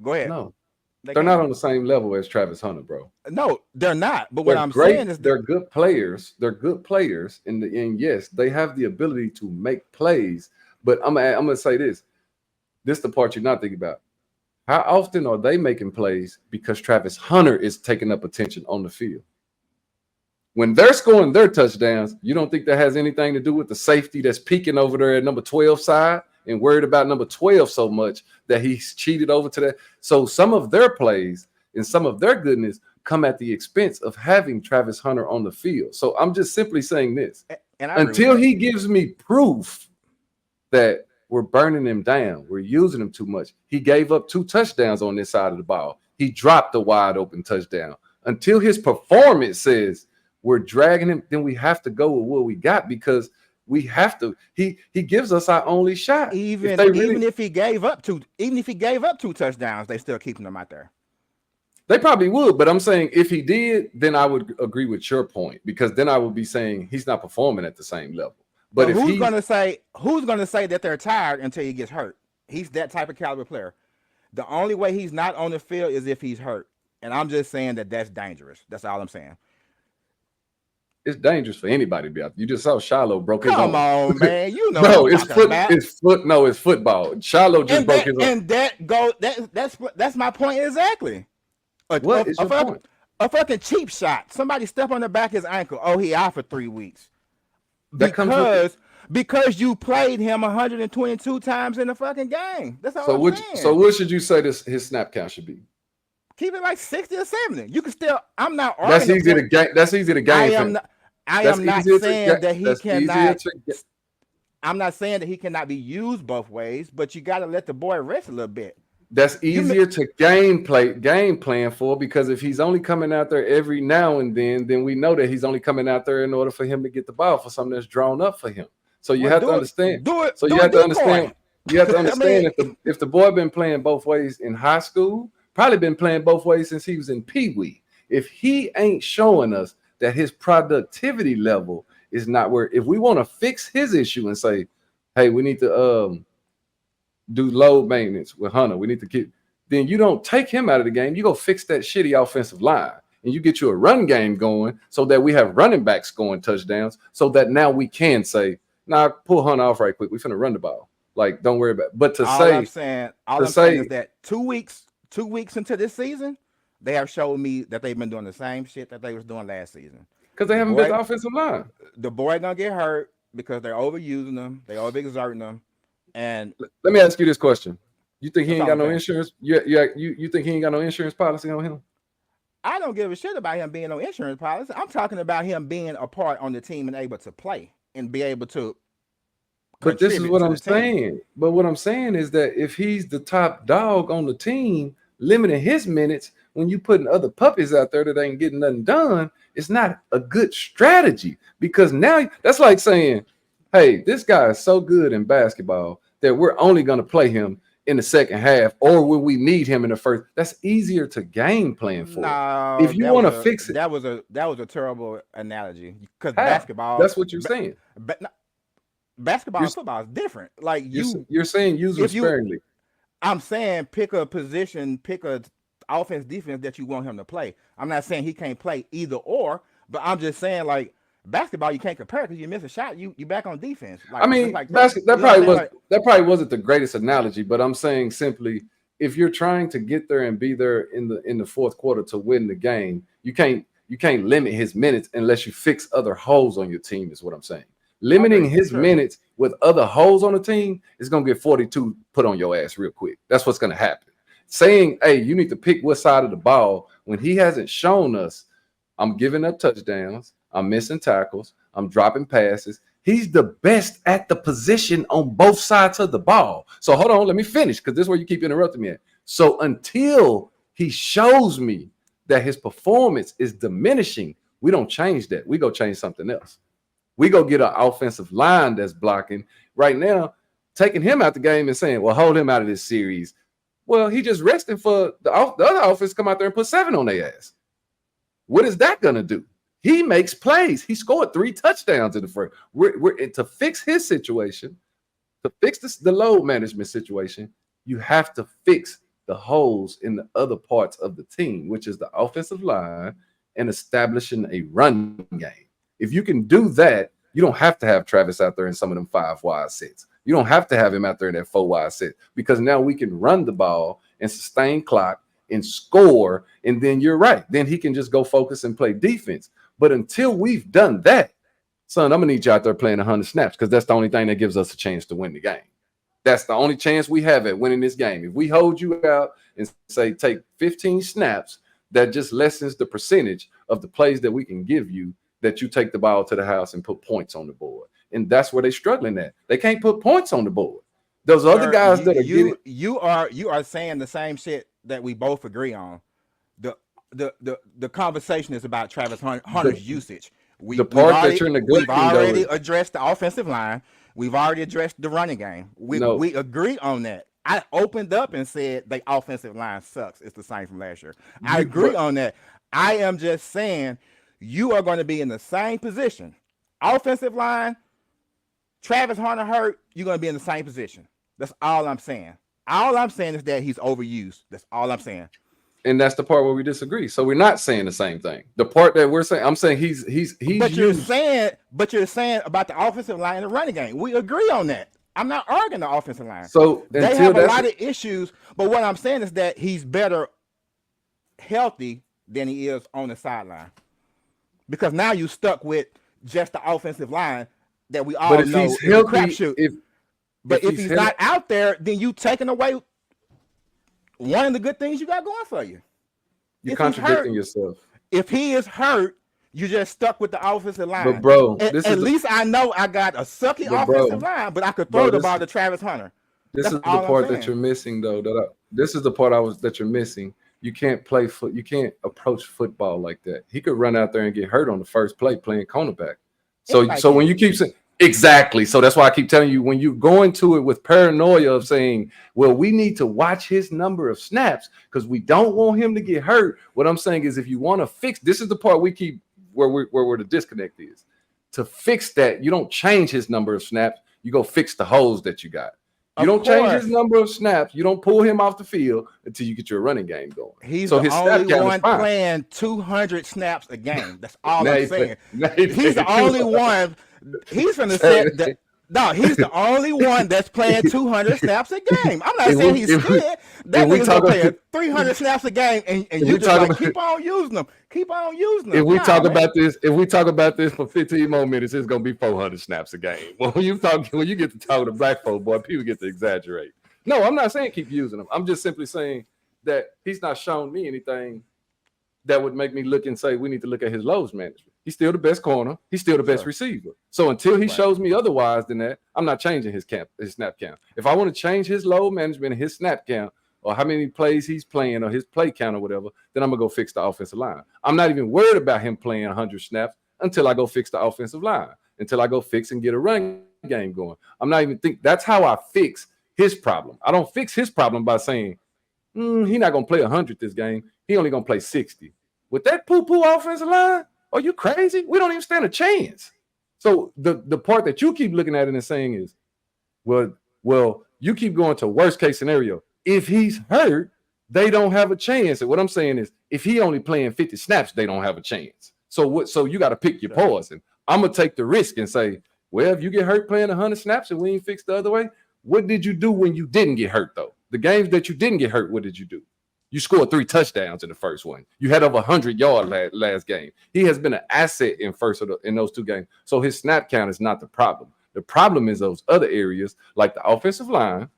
Go ahead. No, they're not on the same level as Travis Hunter, bro. No, they're not. But what I'm saying is they're good players. They're good players, and yes, they have the ability to make plays. But I'm gonna say this. This is the part you're not thinking about. How often are they making plays because Travis Hunter is taking up attention on the field? When they're scoring their touchdowns, you don't think that has anything to do with the safety that's peeking over there at number 12 side and worried about number 12 so much that he's cheated over to that. So some of their plays and some of their goodness come at the expense of having Travis Hunter on the field. So I'm just simply saying this. And until he gives me proof that we're burning him down, we're using him too much. He gave up 2 touchdowns on this side of the ball. He dropped a wide open touchdown. Until his performance says we're dragging him, then we have to go with what we got because we have to. He gives us our only shot. Even if he gave up 2 touchdowns, they still keeping him out there. They probably would, but I'm saying if he did, then I would agree with your point because then I would be saying he's not performing at the same level. But who's gonna say that they're tired until he gets hurt? He's that type of caliber player. The only way he's not on the field is if he's hurt, and I'm just saying that's dangerous. That's all I'm saying. It's dangerous for anybody to be out there. You just saw Shiloh broke his arm. Come on, man. You know. No, it's football. Shiloh just broke his arm. And that's my point exactly. What is your point? A fucking cheap shot. Somebody step on the back of his ankle. Oh, he out for 3 weeks. Because you played him 122 times in the fucking game. That's all I'm saying. So what should you say his snap count should be? Keep it like 60 or 70. You can still. I'm not arguing. That's easy to gain. I am not saying that he cannot. I'm not saying that he cannot be used both ways, but you got to let the boy rest a little bit. That's easier to game plan for because if he's only coming out there every now and then we know that he's only coming out there in order for him to get the ball for something that's drawn up for him. So you have to understand. You have to understand if the boy been playing both ways in high school, probably been playing both ways since he was in Pee Wee. If he ain't showing us that his productivity level is not where, if we want to fix his issue and say, hey, we need to do load maintenance with Hunter. We need to keep. Then you don't take him out of the game. You go fix that shitty offensive line, and you get you a run game going so that we have running backs scoring touchdowns. So that now we can say, "Nah, pull Hunter off right quick. We finna run the ball. Like, don't worry about." It. But all I'm saying is that 2 weeks into this season, they have showed me that they've been doing the same shit that they was doing last season. Because they haven't built the offensive line. The boy gonna get hurt because they're overusing them. They overexerting them. And let me ask you this question: you think he ain't got no insurance? You think he ain't got no insurance policy on him? I don't give a shit about him being on insurance policy. I'm talking about him being a part on the team and able to play and be able to. But this is what I'm saying. But what I'm saying is that if he's the top dog on the team, limiting his minutes when you putting other puppies out there that ain't getting nothing done, it's not a good strategy because now that's like saying, hey, this guy is so good in basketball that we're only going to play him in the second half or when we need him in the first. That's easier to game plan for. No, If you want to fix it, that was a terrible analogy because how? basketball, That's what you're saying. no, basketball You're and football is different. Like you're saying use them if you, sparingly. I'm saying pick a position, pick a offense, defense that you want him to play. I'm not saying he can't play either or, but I'm just saying like basketball you can't compare because you miss a shot, you back on defense. Like I mean, like that you know probably was like, that probably wasn't the greatest analogy, but I'm saying simply if you're trying to get there and be there in the fourth quarter to win the game, you can't limit his minutes unless you fix other holes on your team, is what I'm saying. Limiting his minutes with other holes on the team is gonna get 42 put on your ass real quick. That's what's gonna happen. Saying, hey, you need to pick what side of the ball when he hasn't shown us I'm giving up touchdowns, I'm missing tackles, I'm dropping passes. He's the best at the position on both sides of the ball. So hold on, let me finish because this is where you keep interrupting me at. So until he shows me that his performance is diminishing, we don't change that. We go change something else. We go get an offensive line that's blocking. Right now, taking him out the game and saying, well, hold him out of this series. Well, he just resting for the other offense come out there and put 7 on their ass. What is that going to do? He makes plays. He scored 3 touchdowns in the first. We're to fix his situation, to fix the load management situation, you have to fix the holes in the other parts of the team, which is the offensive line and establishing a run game. If you can do that, you don't have to have Travis out there in some of them 5 wide sets. You don't have to have him out there in that 4 wide set because now we can run the ball and sustain clock and score. And then you're right. Then he can just go focus and play defense. But until we've done that, son, I'm going to need you out there playing 100 snaps because that's the only thing that gives us a chance to win the game. That's the only chance we have at winning this game. If we hold you out and say take 15 snaps, that just lessens the percentage of the plays that we can give you that you take the ball to the house and put points on the board. And that's where they're struggling at. They can't put points on the board. Those other guys that are you are saying the same shit that we both agree on. The conversation is about Travis Hunter's usage. We've already addressed the offensive line. We've already addressed the running game. We agree on that. I opened up and said the offensive line sucks. It's the same from last year. I agree on that. I am just saying you are going to be in the same position. Offensive line, Travis Hunter hurt, you're going to be in the same position. That's all I'm saying. All I'm saying is that he's overused. That's all I'm saying. And that's the part where we disagree. So we're not saying the same thing. The part that we're saying, I'm saying he's. But you're saying about the offensive line and the running game. We agree on that. I'm not arguing the offensive line. So they have a lot of issues. But what I'm saying is that he's better healthy than he is on the sideline. Because now you stuck with just the offensive line that we all know is a crapshoot. But if he's not out there, then you taking away one of the good things you got going for you. You're contradicting yourself. If he is hurt, you just stuck with the offensive line. But bro, at least I know I got a sucky offensive line, but I could throw the ball to Travis Hunter. This is the part that you're missing, though. This is the part that you're missing. You can't you can't approach football like that. He could run out there and get hurt on the first play playing cornerback. So when you keep saying exactly, so that's why I keep telling you when you go into it with paranoia of saying, well, we need to watch his number of snaps because we don't want him to get hurt. What I'm saying is, if you want to fix, this is the part we keep where the disconnect is. To fix that, you don't change his number of snaps. You go fix the holes that you got. You don't change his number of snaps. You don't pull him off the field until you get your running game going. He's the only one playing 200 snaps a game. That's all I'm saying. He's the only one. He's going to set that. No, he's the only one that's playing 200 snaps a game. I'm not saying he's scared. That nigga's gonna play 300 snaps a game, and you just like, keep on using them. Keep on using them. If we talk about this for 15 more minutes, it's gonna be 400 snaps a game. When you get to talk to black folk, boy, people get to exaggerate. No, I'm not saying keep using them. I'm just simply saying that he's not shown me anything that would make me look and say we need to look at his loads management. He's still the best corner. He's still the best receiver. So until he shows me otherwise than that, I'm not changing his snap count. If I want to change his load management and his snap count or how many plays he's playing or his play count or whatever, then I'm going to go fix the offensive line. I'm not even worried about him playing 100 snaps until I go fix the offensive line, until I go fix and get a run game going. I'm not even think that's how I fix his problem. I don't fix his problem by saying, he's not going to play 100 this game. He only going to play 60. With that poo-poo offensive line, are you crazy? We don't even stand a chance. So the part that you keep looking at it and saying is, well, you keep going to worst case scenario. If he's hurt, they don't have a chance. And what I'm saying is, if he only playing 50 snaps, they don't have a chance. So you got to pick your poison. I'm going to take the risk and say, well, if you get hurt playing 100 snaps and we ain't fixed the other way, what did you do when you didn't get hurt, though? The games that you didn't get hurt, what did you do? You scored 3 touchdowns in the first one. You had over 100 yards last game. He has been an asset in those 2 games. So his snap count is not the problem. The problem is those other areas like the offensive line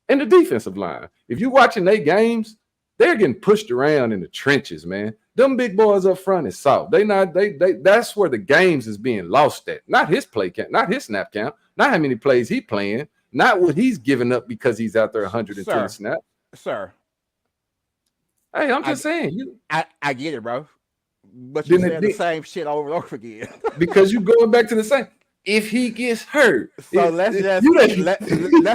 and the defensive line. If you're watching their games, they're getting pushed around in the trenches, man. Them big boys up front is soft. That's where the games is being lost at. Not his play count, not his snap count, not how many plays he playing, not what he's giving up because he's out there 120 snaps. Sir. Hey, I'm just saying. I get it, bro. But you said the same shit over and over again. Because you going back to the same. If he gets hurt. So let's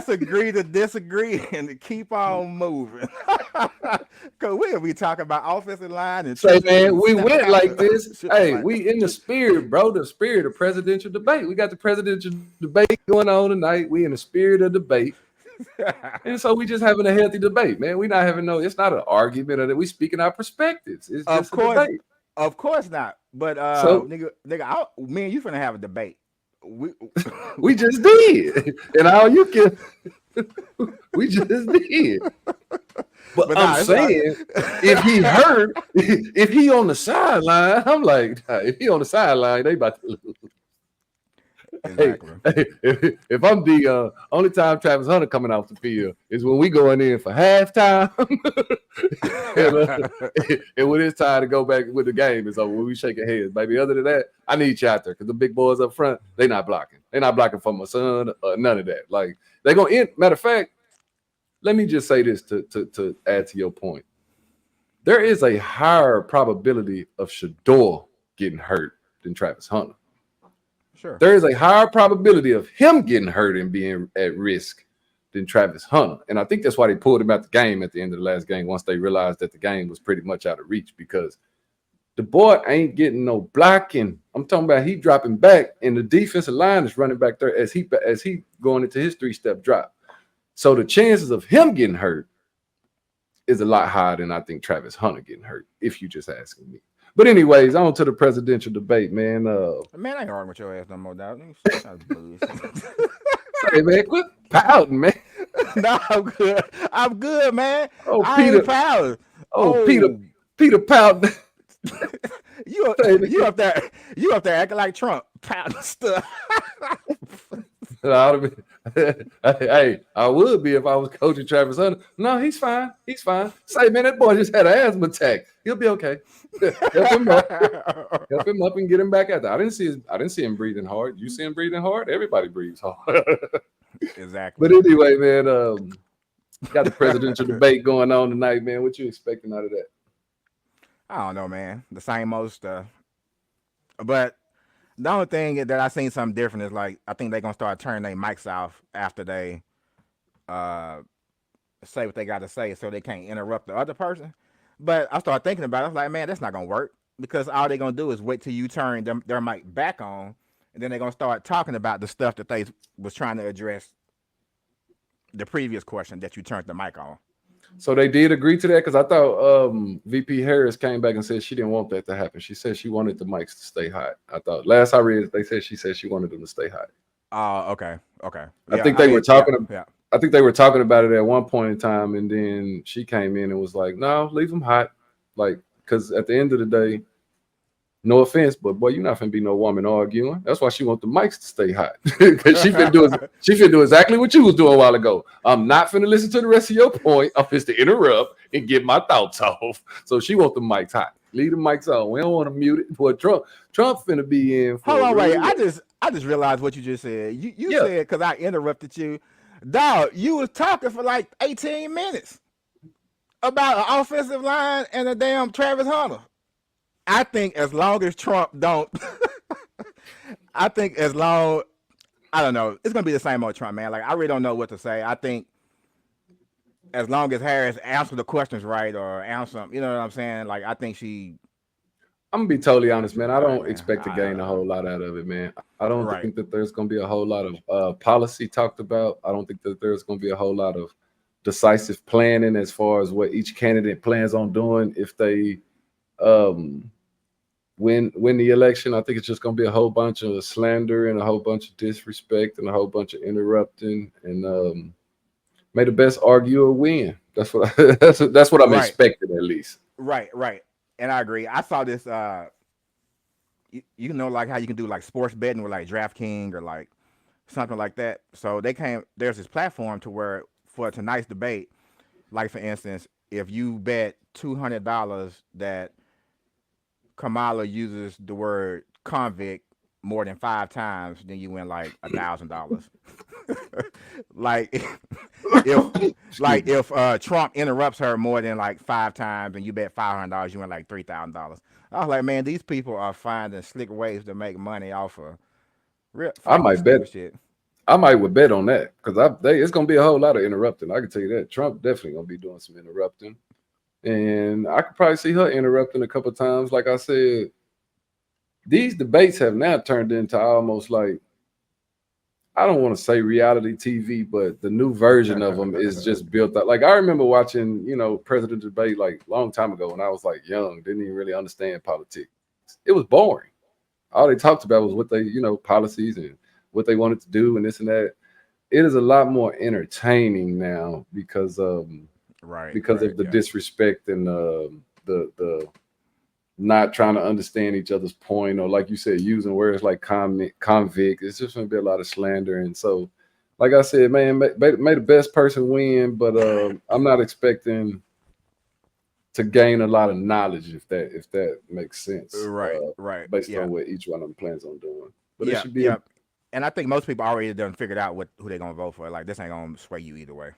agree to disagree and keep on moving. Because we'll be talking about offensive line and say, man, we went like this. Hey, we in the spirit, bro. The spirit of presidential debate. We got the presidential debate going on tonight. We in the spirit of debate. And so we just having a healthy debate, man. We not having it's not an argument or that we speaking our perspectives. It's just a debate. Of course not. But nigga, me and you finna have a debate. We just did. And all you can we just did. But I'm saying if he hurt, if he on the sideline, I'm like, if he on the sideline, they about to lose. Exactly. Hey, if I'm the only time Travis Hunter coming off the field is when we going in for halftime, and when it's time to go back with the game is over, when we shaking heads, baby. Other than that, I need you out there because the big boys up front, they not blocking. They're not blocking for my son, none of that. Like they're gonna end. Matter of fact, let me just say this to add to your point. There is a higher probability of Shador getting hurt than Travis Hunter. Sure. There is a higher probability of him getting hurt and being at risk than Travis Hunter. And I think that's why they pulled him out the game at the end of the last game once they realized that the game was pretty much out of reach because the boy ain't getting no blocking. I'm talking about he dropping back and the defensive line is running back there as he going into his 3-step drop. So the chances of him getting hurt is a lot higher than I think Travis Hunter getting hurt, if you just asking me. But anyways, on to the presidential debate, man. Man, I ain't arguing with your ass no more, dog. Hey, man, quit pouting, man. No, I'm good, man. Oh, I ain't pouting. Oh, Peter pouting. you up there acting like Trump, pouting stuff. Hey, I would be if I was coaching Travis Hunter. No, he's fine. He's fine. Say, man, that boy just had an asthma attack. He'll be okay. Help him up and get him back out there. I didn't see him breathing hard. You see him breathing hard? Everybody breathes hard. Exactly. But anyway, man, got the presidential debate going on tonight, man. What you expecting out of that? I don't know, man. The same old stuff. But the only thing that I seen something different is like I think they're gonna start turning their mics off after they say what they got to say, so they can't interrupt the other person. But I started thinking about it. I was like, man, that's not gonna work because all they're gonna do is wait till you turn their mic back on, and then they're gonna start talking about the stuff that they was trying to address the previous question that you turned the mic on. So they did agree to that because I thought VP Harris came back and said she didn't want that to happen. She said she wanted the mics to stay hot. I thought last I read, she said she wanted them to stay hot. Oh, okay. I think they were talking. I think they were talking about it at one point in time, and then she came in and was like, "No, leave them hot." Like, because at the end of the day, no offense, but boy, you're not finna be no woman arguing. That's why she want the mics to stay hot because she finna do exactly what you was doing a while ago. I'm not finna listen to the rest of your point. I'm just to interrupt and get my thoughts off. So she want the mics hot. Leave the mics on. We don't want to mute it. Boy, Trump finna be in. Hold on, wait. I just realized what you just said. You said because I interrupted you. Dog, you was talking for like 18 minutes about an offensive line and a damn Travis Hunter. I think as long as Trump don't, I think as long I don't know. It's gonna be the same old Trump, man. Like I really don't know what to say. I think as long as Harris answer the questions right or answer, you know what I'm saying? Like I think she I'm gonna be totally honest, she'll man. be I fine, don't man. expect to gain a I whole lot out of it, man. I don't think right, that there's gonna be a whole lot of policy talked about. I don't think that there's gonna be a whole lot of decisive planning as far as what each candidate plans on doing if they um, win the election. I think it's just gonna be a whole bunch of slander and a whole bunch of disrespect and a whole bunch of interrupting and may the best arguer win. That's what that's what I'm right, expecting at least. right. And I agree. I saw this. You know, like how you can do like sports betting with like DraftKings or like something like that. So they came. There's this platform to where for tonight's debate, like for instance, if you bet $200 that Kamala uses the word convict more than 5 times, then you win like $1,000. like if Excuse me. Trump interrupts her more than like 5 times and you bet $500, you win like $3,000. I was like, man, these people are finding slick ways to make money off of real I frankly might bet stupid shit. I might would bet on that because it's gonna be a whole lot of interrupting. I can tell you that Trump definitely gonna be doing some interrupting, and I could probably see her interrupting a couple times. Like I said, these debates have now turned into almost like I don't want to say reality TV, but the new version of them is just built up. Like I remember watching, president debate like a long time ago when I was like young, didn't even really understand politics. It was boring. All they talked about was what they, policies and what they wanted to do and this and that. It is a lot more entertaining now Right, because right, of the yeah. disrespect and the not trying to understand each other's point, or like you said, using words like convict. It's just going to be a lot of slander, and so, like I said, man, may the best person win, but I'm not expecting to gain a lot of knowledge if that makes sense, Right, right, based yeah. on what each one of them plans on doing. But it Yeah, should be yeah. And I think most people already done figured out who they're gonna vote for. Like this ain't gonna sway you either way.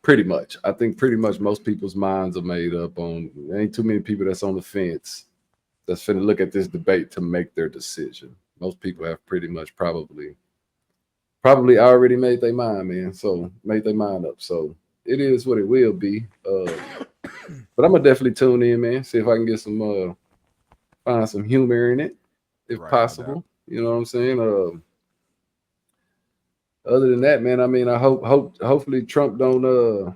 pretty much. I think pretty much most people's minds are made up on. There ain't too many people that's on the fence that's finna look at this debate to make their decision. Most people have pretty much probably already made their mind, man. So made their mind up. So it is what it will be. But I'm gonna definitely tune in, man. See if I can get find some humor in it, if Right, no doubt. possible. You know what I'm saying? Other than that, man, I mean, I hopefully Trump don't or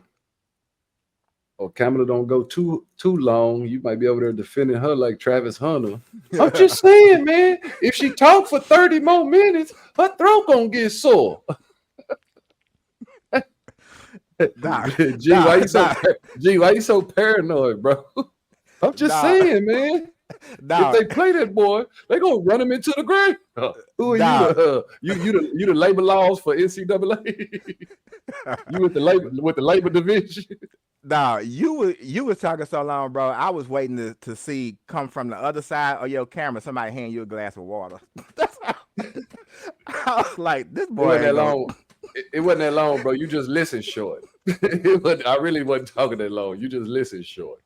Kamala don't go too long. You might be over there defending her like Travis Hunter. I'm just saying, man. If she talk for 30 more minutes, her throat gonna get sore. Nah, Gee, why you so nah, Gee, why you so paranoid, bro? I'm just nah, saying, man. If nah, they play that boy, they gonna run him into the grave. Who are you nah. to you the labor laws for NCAA? You with the labor division? Nah, you was talking so long, bro. I was waiting to see come from the other side of your camera somebody hand you a glass of water. That's how, I was like, this It boy wasn't ain't that gonna long. It wasn't that long, bro. You just listen short. I really wasn't talking that long. You just listen short.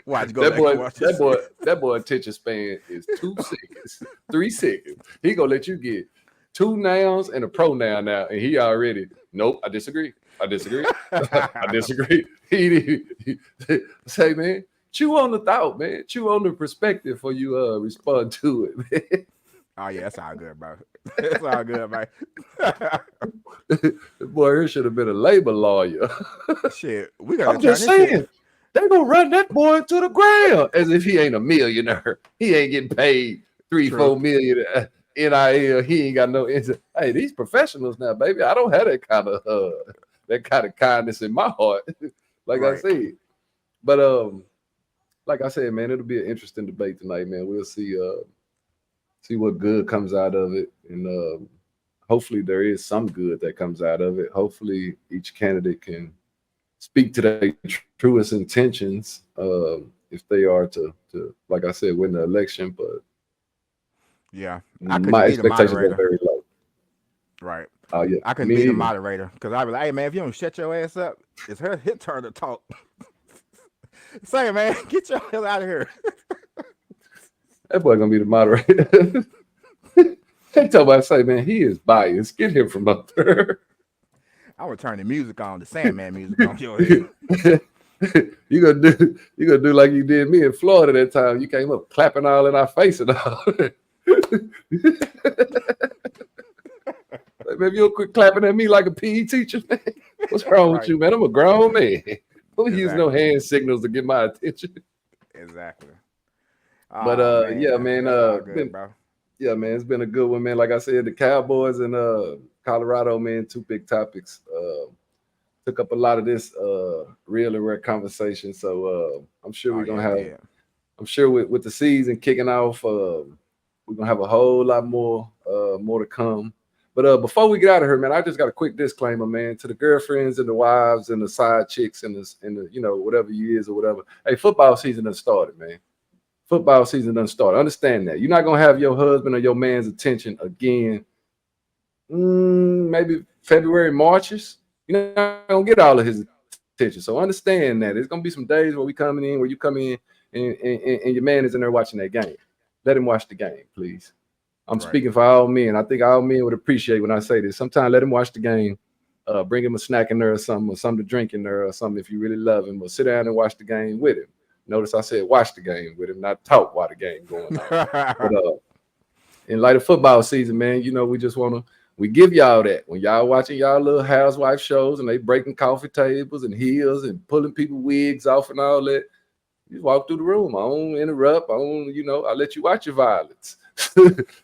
watch go That back and boy, watch that this. boy, that boy attention span is 2 seconds, 3 seconds. He gonna let you get two nouns and a pronoun now, and he already nope. I disagree. I disagree. I disagree. He say, man, chew on the thought, man. Chew on the perspective before you respond to it, Oh yeah, that's all good, bro. It's all good, man. man. The boy here should have been a labor lawyer. Shit, we gotta I'm turn just this shit. saying, they gonna run that boy into the ground as if he ain't a millionaire. He ain't getting paid three, True. 4 million NIL. He ain't got no. Hey, these professionals now, baby. I don't have that kind of kindness in my heart, like I Right. said. But like I said, man, it'll be an interesting debate tonight, man. We'll see what good comes out of it, and hopefully there is some good that comes out of it. Hopefully each candidate can speak to their truest intentions if they are to like I said win the election. But Yeah. I couldn't my be the expectations are moderator. very low. Right. Yeah, I couldn't me be the neither. moderator because I'd be like, hey man, if you don't shut your ass up, it's her his turn to talk. Say man, get your hell out of here. That boy gonna be the moderator. They told me, I say, man, he is biased. Get him from up there. I would turn the music on, the Sandman music on your head. You gonna do like you did me in Florida that time. You came up clapping all in our face and all. Like, man, you quit clapping at me like a PE teacher, man. What's wrong with Right. you, man? I'm a grown man. Don't use no Exactly. hand signals to get my attention. Exactly. But Oh yeah, man, man, that's all good, bro. yeah, man, it's been a good one, man. Like I said, the Cowboys and Colorado, man, two big topics. Took up a lot of this real and rare conversation. So I'm sure Oh we're gonna yeah, it have. did. I'm sure with the season kicking off, we're gonna have a whole lot more to come. But before we get out of here, man, I just got a quick disclaimer, man, to the girlfriends and the wives and the side chicks and the whatever you is or whatever. Hey, football season done started, man. Football season done started. Understand that you're not gonna have your husband or your man's attention again. Maybe February, Marches. You're not gonna get all of his attention. So understand that there's gonna be some days where we coming in, where you come in and your man is in there watching that game. Let him watch the game, please. I'm Right. speaking for all men. I think all men would appreciate when I say this. Sometimes let him watch the game. Bring him a snack in there or something to drink in there or something if you really love him. Or sit down and watch the game with him. Notice I said watch the game with him, not talk while the game going on. But in light of football season, man, we just we give y'all that when y'all watching y'all little housewife shows and they breaking coffee tables and heels and pulling people wigs off and all that. You walk through the room. I don't interrupt. I let you watch your violence.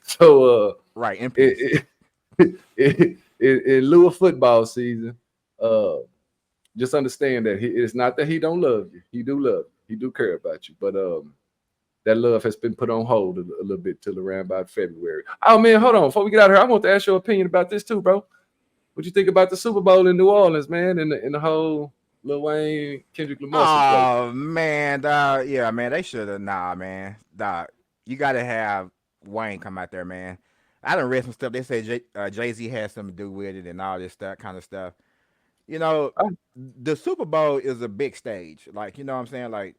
So Right. In peace. it, in lieu of football season, uh, just understand that it's not that he don't love you. He do love you. He do care about you. But that love has been put on hold a little bit till around about February. Oh man, hold on. Before we get out of here, I want to ask your opinion about this too, bro. What you think about the Super Bowl in New Orleans, man, and the whole Lil Wayne Kendrick Lamar situation? Oh man, dog. Yeah, man. They should have. Nah, man. Dog. You gotta have Wayne come out there, man. I done read some stuff. They say Jay Z had something to do with it and all this stuff, kind of stuff. You know, I, the Super Bowl is a big stage. Like, you know what I'm saying? Like,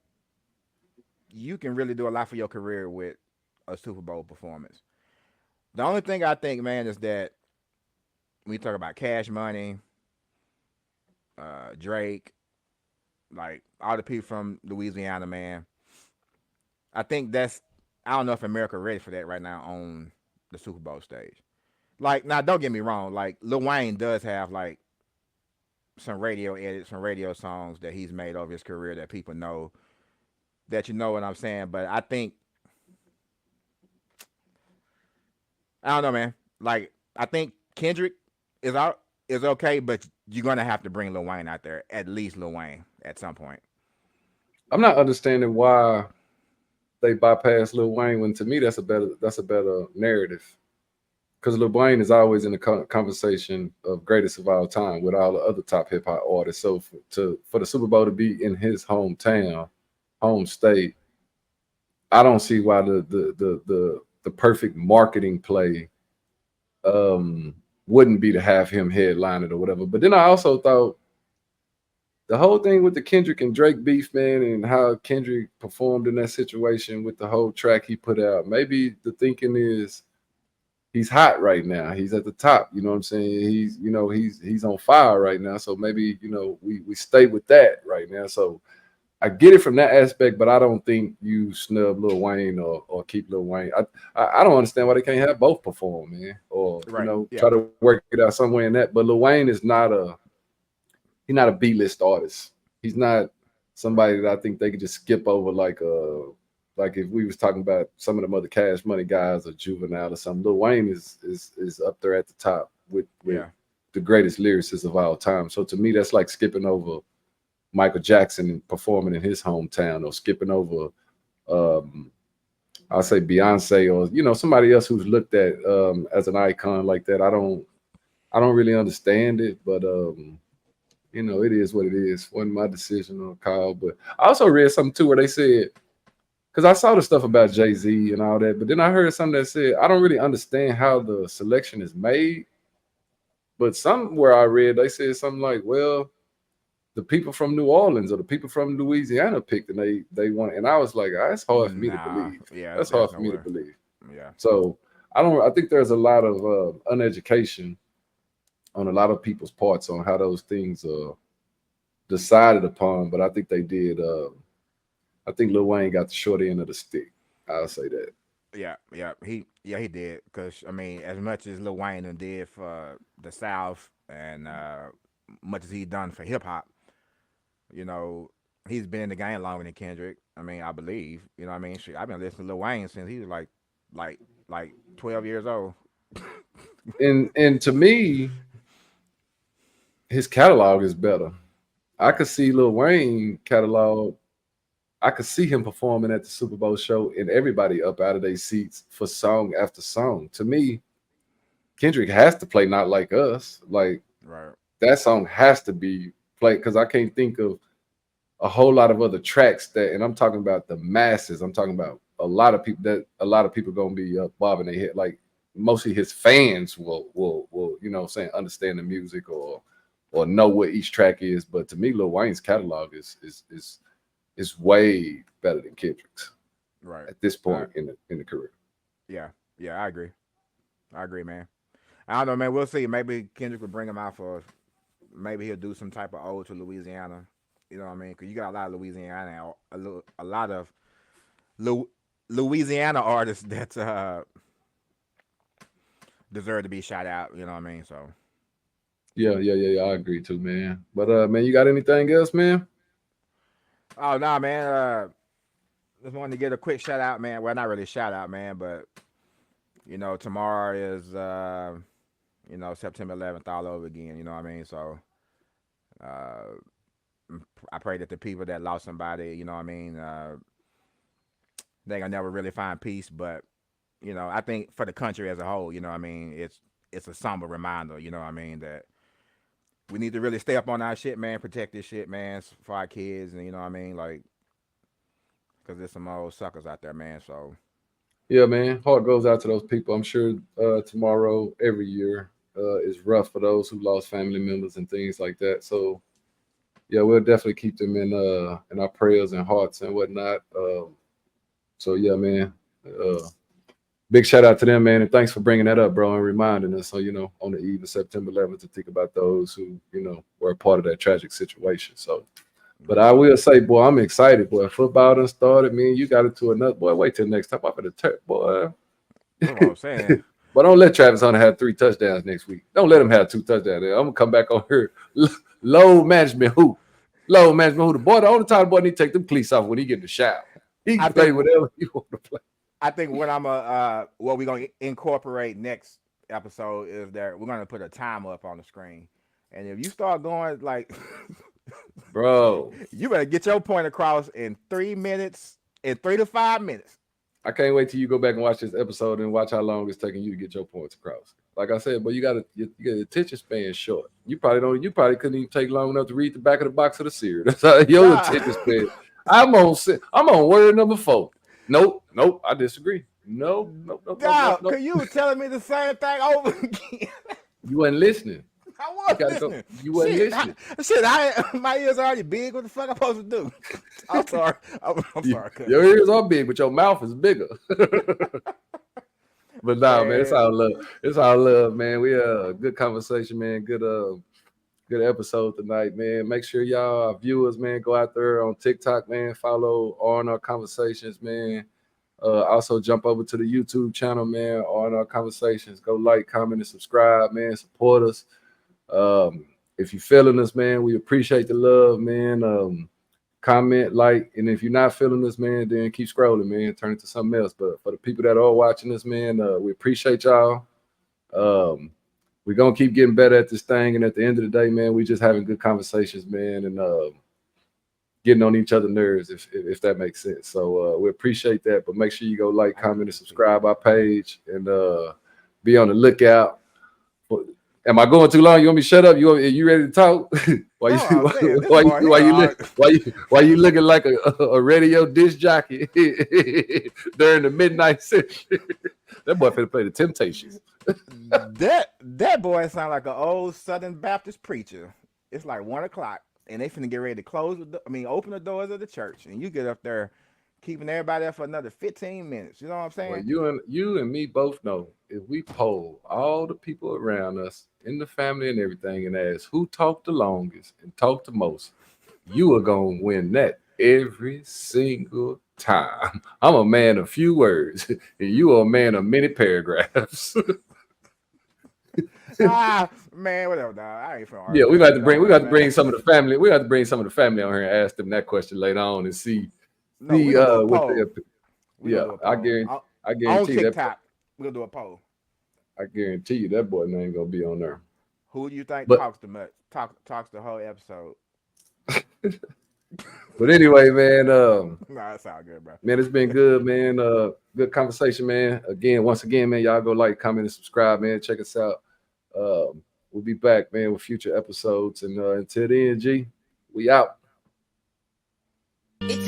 you can really do a lot for your career with a Super Bowl performance. The only thing I think, man, is that when you talk about Cash Money, Drake, like all the people from Louisiana, man, I think that's I don't know if America ready for that right now on the Super Bowl stage. Like, now don't get me wrong, like Lil Wayne does have like some radio edits, some radio songs that he's made over his career that people know that you know what I'm saying. But I think I don't know, man. Like I think Kendrick is out is okay, but you're gonna have to bring Lil Wayne out there, at least Lil Wayne at some point. I'm not understanding why they bypass Lil Wayne when to me that's a better narrative because Lil Wayne is always in the conversation of greatest of all time with all the other top hip hop artists. So for the Super Bowl to be in his hometown, home state, I don't see why the perfect marketing play um wouldn't be to have him headline it or whatever. But then I also thought the whole thing with the Kendrick and Drake beef, man, and how Kendrick performed in that situation with the whole track he put out. Maybe the thinking is he's hot right now. He's at the top. You know what I'm saying? He's on fire right now. So maybe we stay with that right now. So I get it from that aspect, but I don't think you snub Lil Wayne or keep Lil Wayne. I don't understand why they can't have both perform, man, or Right. Yeah. try to work it out somewhere in that. But Lil Wayne is he's not a B list artist. He's not Right. somebody that I think they could just skip over like if we was talking about some of them other Cash Money guys or Juvenile or something. Lil Wayne is up there at the top with Yeah. the greatest lyricists of all time. So to me, that's like skipping over Michael Jackson performing in his hometown, or skipping over um, I'll say Beyonce, or somebody else who's looked at as an icon like that. I don't really understand it, but it is what it is. Wasn't my decision or call. But I also read something too where they said, because I saw the stuff about Jay-Z and all that, but then I heard something that said I don't really understand how the selection is made. But somewhere I read they said something like, well, the people from New Orleans or the people from Louisiana picked and they won. And I was like, that's hard for me to Nah. believe. Yeah. That's There's hard for me to nowhere. believe. Yeah. So I don't. I think there's a lot of uneducation on a lot of people's parts on how those things are decided upon. But I think they did. I think Lil Wayne got the short end of the stick. I'll say that. He did. Cause I mean, as much as Lil Wayne done did for the South, and much as he done for hip hop, you know, he's been in the game longer than Kendrick. I mean, I believe. You know what I mean? Shit, I've been listening to Lil Wayne since he was like, like 12 years old. And to me, his catalog is better. I Right. could see Lil Wayne catalog. I could see him performing at the Super Bowl show and everybody up out of their seats for song after song. To me, Kendrick has to play Not Like Us. Like Right. that song has to be played because I can't think of a whole lot of other tracks that, and I'm talking about the masses. I'm talking about a lot of people gonna be bobbing their head. Like mostly his fans will you know what I'm saying understand the music or know what each track is. But to me, Lil Wayne's catalog is way better than Kendrick's Right. at this Uh, point in the career. yeah. Yeah. I agree. I agree, man. I don't know, man. We'll see. Maybe Kendrick will bring him out for. Maybe he'll do some type of ode to Louisiana. You know what I mean? Because you got a lot of Louisiana, a lot of Lu- Louisiana artists that deserve to be shot out. You know what I mean? So, Yeah. I agree too, man. But man, you got anything else, man? oh no, man. Just wanted to get a quick shout out, man. Well, not really a shout out, man, but tomorrow is September 11th all over again. You know what I mean? So, uh, I pray that the people that lost somebody, you know what I mean, they gonna never really find peace. But I think for the country as a whole, you know what I mean, it's a somber reminder. You know what I mean, that we need to really stay up on our shit, man. Protect this shit, man, for our kids, and you know what I mean, like, because there's some old suckers out there, man. So Yeah, man. Heart goes out to those people. I'm sure tomorrow, every year, is rough for those who lost family members and things like that. So yeah, we'll definitely keep them in our prayers and hearts and whatnot. So yeah, man. Uh, Big shout out to them, man, and thanks for bringing that up, bro, and reminding us. So on the eve of September 11th, to think about those who were a part of that tragic situation. So, but yeah, I will say, boy, I'm excited, boy. Football done started, man. You got it to another boy. Wait till next time. I'm gonna boy. that's what I'm saying. But don't let Travis Hunter have 3 touchdowns next week. Don't let him have 2 touchdowns. I'm gonna come back on here. Low management who? Low management who? The boy, the only time the boy need to take them cleats off when he get in the shower. He I can play think whatever he want to play. I think what we're gonna incorporate next episode is that we're gonna put a timer up on the screen, and if you start going like, Bro, you better get your point across in 3 minutes, in 3 to 5 minutes. I can't wait till you go back and watch this episode and watch how long it's taking you to get your points across. Like I said, but you got attention span short. You probably couldn't even take long enough to read the back of the box of the series. That's how your Nah, attention span. I'm on word number 4. Nope, I disagree. Nope. dog, cause you was telling me the same thing over again. You wasn't listening. I You was gotta go. listening. You wasn't listening. My ears are already big. What the fuck I'm supposed to do? I'm sorry. I'm sorry, cuz. Your ears are big, but your mouth is bigger. But nah, man, it's Man, all love. It's all love, man. We good conversation, man. Good episode tonight, man. Make sure y'all our viewers, man, go out there on TikTok, man. Follow R&R Conversations, man. Also jump over to the YouTube channel, man. R&R Conversations. Go like, comment, and subscribe, man. Support us. If you're feeling us, man, we appreciate the love, man. Comment, like, and if you're not feeling us, man, then keep scrolling, man. Turn it to something else. But for the people that are watching us, man, we appreciate y'all. Um, we're gonna keep getting better at this thing, and at the end of the day, man, we just having good conversations, man, and getting on each other's nerves, if that makes sense. So we appreciate that. But make sure you go like, I do comment, and too. subscribe our page, and be on the lookout. Am I going too long? You want me to shut up? You ready to talk? why That's what you I'm saying. This why boy you here, why you look why you looking like a radio disc jockey during the midnight session? That boy finna play the Temptations. that boy sound like an old Southern Baptist preacher. It's like 1 o'clock, and they finna get ready to close open the doors of the church, and you get up there keeping everybody there for another 15 minutes. You know what I'm Well, saying? you and me both know if we poll all the people around us in the family and everything and ask who talked the longest and talked the most, you are gonna win that every single time. I'm a man of few words, and you are a man of many paragraphs. Man, whatever, dog. I ain't finna Yeah, argue with you we no got more, to bring man. some of the family. We got to bring some of the family on here and ask them that question later on and No, we gonna do a what poll. they. We gonna Yeah, do a poll I on guarantee that. TikTok. We gonna do a poll. I guarantee you that boy name gonna be on there. Who do you think But talks the much? Talks the whole episode. but anyway, man. Nah, that's all good, bro. Man, it's been good, man. Good conversation, man. Once again, man, y'all go like, comment, and subscribe, man. Check us out. We'll be back, man, with future episodes. And until then, G, we out. It's